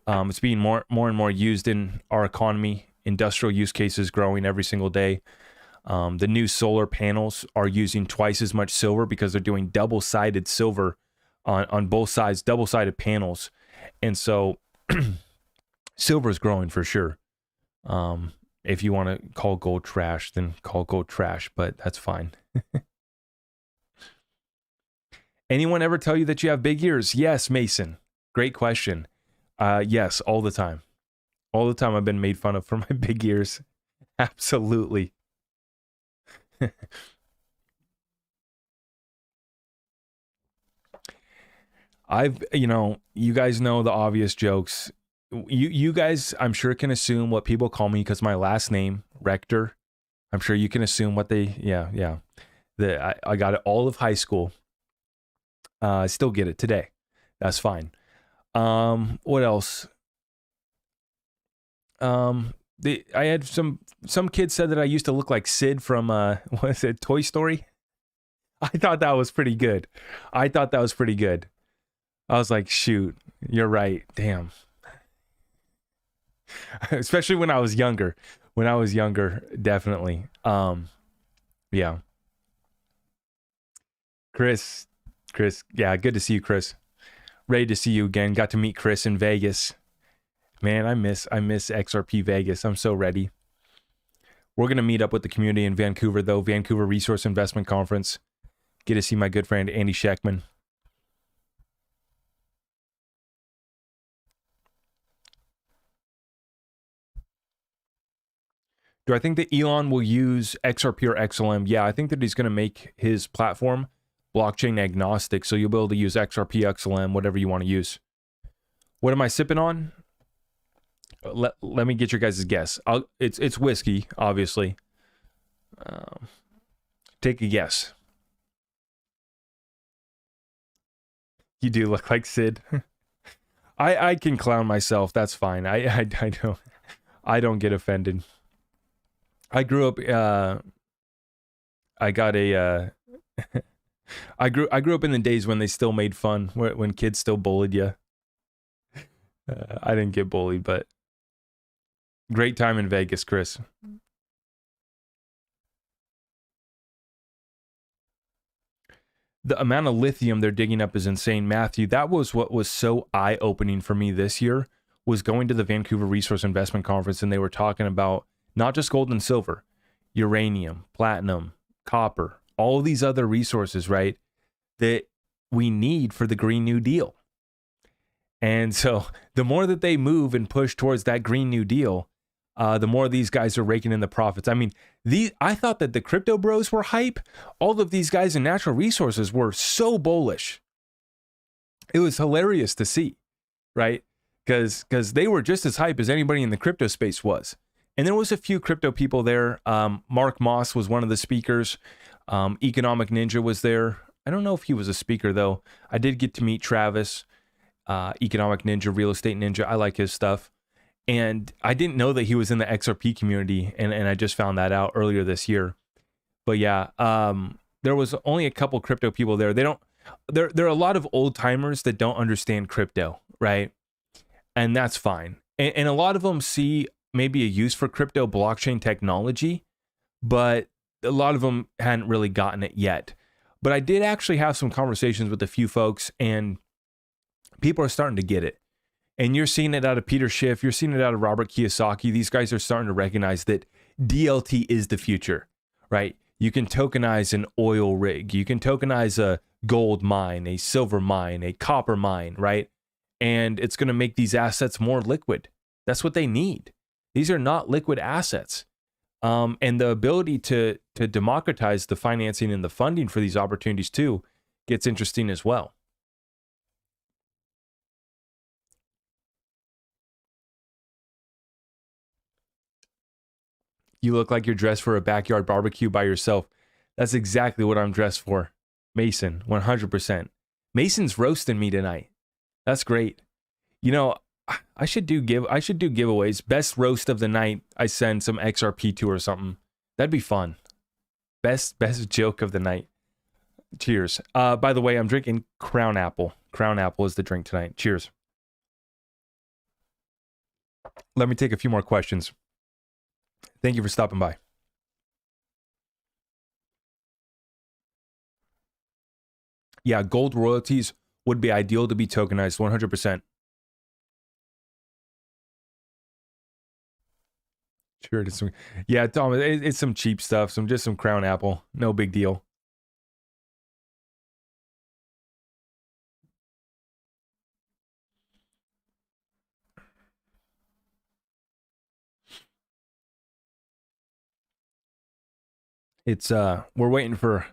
It's being more and more used in our economy. Industrial use cases growing every single day. The new solar panels are using twice as much silver because they're doing double-sided silver on both sides, double-sided panels. And so silver is growing for sure. If you want to call gold trash, then call gold trash, but that's fine. Anyone ever tell you that you have big ears? Yes, Mason. Great question. Yes, all the time. All the time I've been made fun of for my big ears. Absolutely. You guys know the obvious jokes. You guys, I'm sure, can assume what people call me because my last name, Rector. I'm sure you can assume what they, yeah. I got it all of high school. I still get it today. That's fine. What else? I had some kids said that I used to look like Sid from what is it, Toy Story? I thought that was pretty good. I was like, shoot, you're right. Damn. Especially when I was younger. Definitely. Yeah. Chris, yeah, good to see you, Chris. Ready to see you again. Got to meet Chris in Vegas. Man, I miss XRP Vegas. I'm so ready. We're going to meet up with the community in Vancouver, though. Vancouver Resource Investment Conference. Get to see my good friend, Andy Scheckman. Do I think that Elon will use XRP or XLM? Yeah, I think that he's going to make his platform blockchain agnostic, so you'll be able to use XRP, XLM, whatever you want to use. What am I sipping on? Let me get your guys' guess. It's whiskey, obviously. Take a guess. You do look like Sid. I can clown myself. That's fine. I don't get offended. I grew up. I grew up in the days when they still made fun, when kids still bullied you. I didn't get bullied, but great time in Vegas, Chris. The amount of lithium they're digging up is insane, Matthew. That was what was so eye-opening for me this year, was going to the Vancouver Resource Investment Conference, and they were talking about not just gold and silver, uranium, platinum, copper, all these other resources, right, that we need for the Green New Deal. And so the more that they move and push towards that Green New Deal, the more these guys are raking in the profits. I mean, I thought that the crypto bros were hype. All of these guys in natural resources were so bullish. It was hilarious to see, right? Because they were just as hype as anybody in the crypto space was. And there was a few crypto people there. Mark Moss was one of the speakers. Economic Ninja was there. I don't know if he was a speaker, though. I did get to meet Travis, Economic Ninja, Real Estate Ninja. I like his stuff. And I didn't know that he was in the XRP community, and I just found that out earlier this year. But yeah, there was only a couple crypto people there. There are a lot of old timers that don't understand crypto, right? And that's fine. And a lot of them see maybe a use for crypto blockchain technology, but a lot of them hadn't really gotten it yet. But I did actually have some conversations with a few folks, and people are starting to get it. And you're seeing it out of Peter Schiff. You're seeing it out of Robert Kiyosaki. These guys are starting to recognize that DLT is the future, right? You can tokenize an oil rig. You can tokenize a gold mine, a silver mine, a copper mine, right? And it's going to make these assets more liquid. That's what they need. These are not liquid assets. And the ability to democratize the financing and the funding for these opportunities too gets interesting as well. You look like you're dressed for a backyard barbecue by yourself. That's exactly what I'm dressed for. Mason, 100%. Mason's roasting me tonight. That's great. You know, I should do giveaways. Best roast of the night, I send some XRP to or something. That'd be fun. Best joke of the night. Cheers. By the way, I'm drinking Crown Apple. Crown Apple is the drink tonight. Cheers. Let me take a few more questions. Thank you for stopping by. Yeah, gold royalties would be ideal to be tokenized, 100%. Sure, it's some, yeah, Tom, it's some cheap stuff, just some Crown Apple, no big deal. It's we're waiting for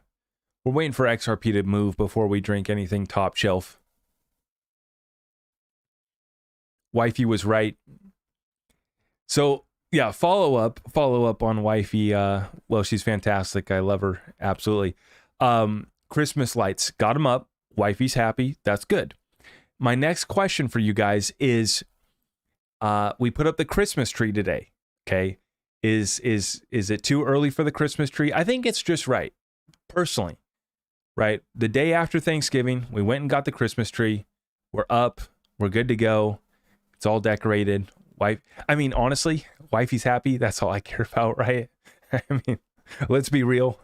XRP to move before we drink anything top shelf. Wifey was right. So yeah, follow up on Wifey. Well, she's fantastic. I love her absolutely. Christmas lights, got them up. Wifey's happy. That's good. My next question for you guys is, we put up the Christmas tree today. Okay. Is it too early for the Christmas tree? I think it's just right. Personally, right? The day after Thanksgiving, we went and got the Christmas tree. We're up. We're good to go. It's all decorated. Honestly, wifey's happy. That's all I care about, right? I mean, let's be real.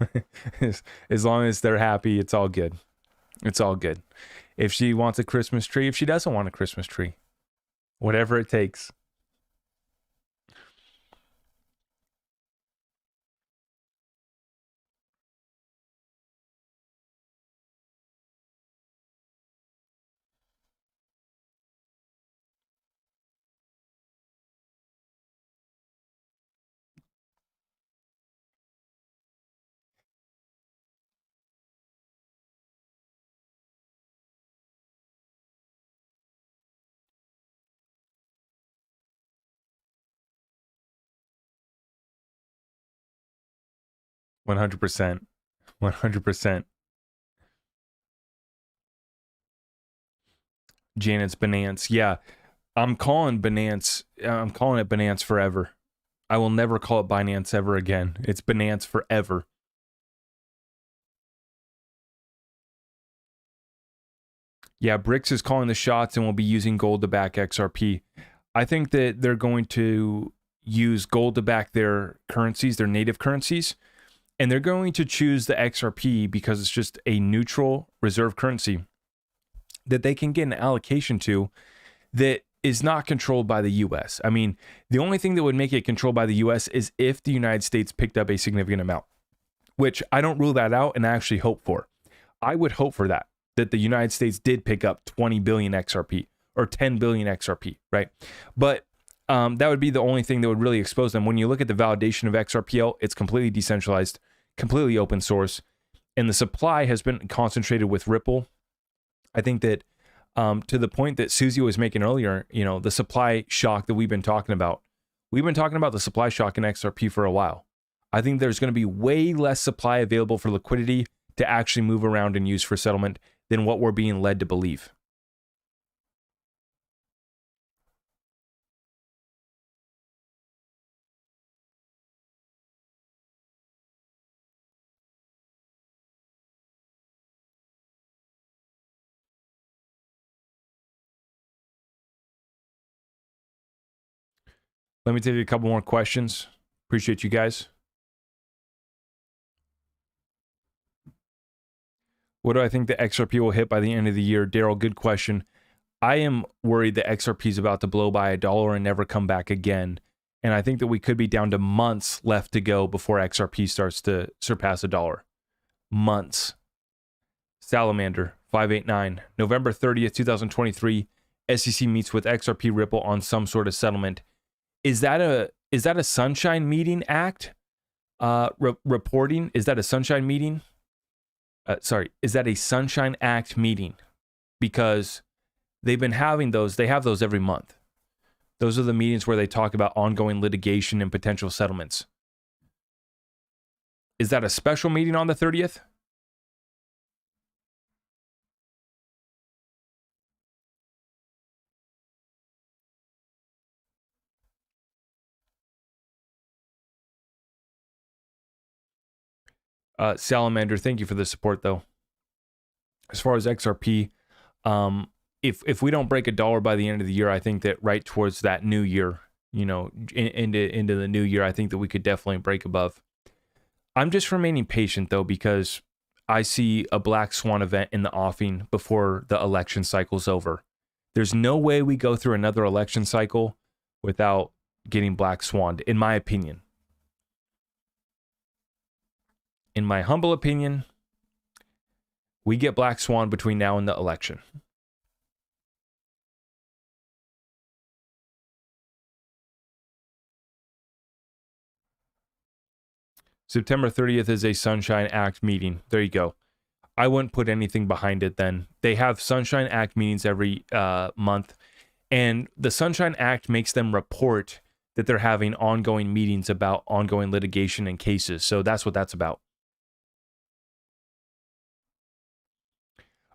As long as they're happy, it's all good. It's all good. If she wants a Christmas tree, if she doesn't want a Christmas tree, whatever it takes. One 100%. 100%. Janet's Binance. Yeah, I'm calling Binance. I'm calling it Binance forever. I will never call it Binance ever again. It's Binance forever. Yeah, Brix is calling the shots and will be using gold to back XRP. I think that they're going to use gold to back their currencies, their native currencies, and they're going to choose the XRP because it's just a neutral reserve currency that they can get an allocation to that is not controlled by the US. I mean, the only thing that would make it controlled by the US is if the United States picked up a significant amount, which I don't rule that out and I actually hope for. I would hope for that the United States did pick up 20 billion XRP or 10 billion XRP, right? But that would be the only thing that would really expose them. When you look at the validation of XRPL, it's completely decentralized, completely open source, and the supply has been concentrated with Ripple. I think that to the point that Susie was making earlier, the supply shock that we've been talking about the supply shock in XRP for a while. I think there's going to be way less supply available for liquidity to actually move around and use for settlement than what we're being led to believe. Let me take a couple more questions. Appreciate you guys. What do I think the XRP will hit by the end of the year? Daryl, good question. I am worried that XRP is about to blow by $1 and never come back again. And I think that we could be down to months left to go before XRP starts to surpass $1. Months. Salamander, 589. November 30th, 2023, SEC meets with XRP Ripple on some sort of settlement. Is that a Sunshine Meeting Act reporting? Is that a Sunshine Meeting? Is that a Sunshine Act meeting? Because they've been having those. They have those every month. Those are the meetings where they talk about ongoing litigation and potential settlements. Is that a special meeting on the 30th? Salamander, thank you for the support, though. As far as XRP, if we don't break $1 by the end of the year, I think that right towards that new year, into the new year, I think that we could definitely break above. I'm just remaining patient, though, because I see a black swan event in the offing before the election cycle's over. There's no way we go through another election cycle without getting black swanned, in my opinion. In my humble opinion, we get black swan between now and the election. September 30th is a Sunshine Act meeting. There you go. I wouldn't put anything behind it then. They have Sunshine Act meetings every month, and the Sunshine Act makes them report that they're having ongoing meetings about ongoing litigation and cases. So that's what that's about.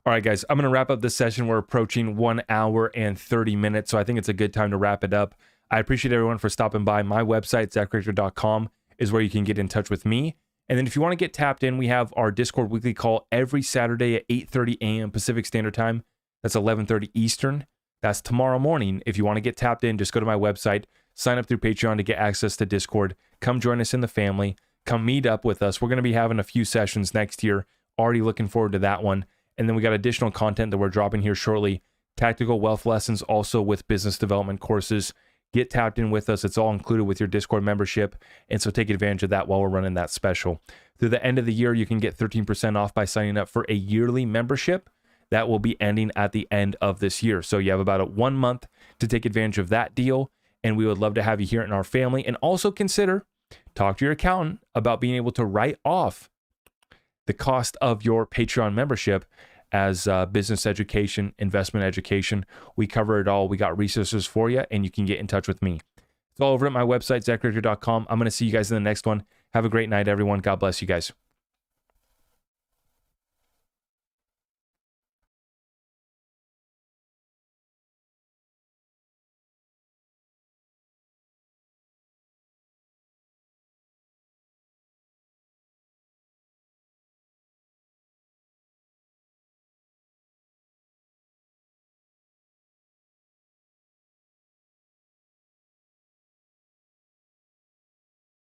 All right, guys, I'm going to wrap up this session. We're approaching 1 hour and 30 minutes, so I think it's a good time to wrap it up. I appreciate everyone for stopping by. My website, zachrector.com, is where you can get in touch with me. And then if you want to get tapped in, we have our Discord weekly call every Saturday at 8:30 a.m. Pacific Standard Time. That's 11:30 Eastern. That's tomorrow morning. If you want to get tapped in, just go to my website, sign up through Patreon to get access to Discord. Come join us in the family. Come meet up with us. We're going to be having a few sessions next year. Already looking forward to that one. And then we got additional content that we're dropping here shortly. Tactical wealth lessons also with business development courses. Get tapped in with us. It's all included with your Discord membership. And so take advantage of that while we're running that special. Through the end of the year, you can get 13% off by signing up for a yearly membership. That will be ending at the end of this year. So you have about 1 month to take advantage of that deal. And we would love to have you here in our family. And also consider, talk to your accountant about being able to write off the cost of your Patreon membership as business education, investment education. We cover it all. We got resources for you, and you can get in touch with me. It's all over at my website, zachrector.com. I'm going to see you guys in the next one. Have a great night, everyone. God bless you guys.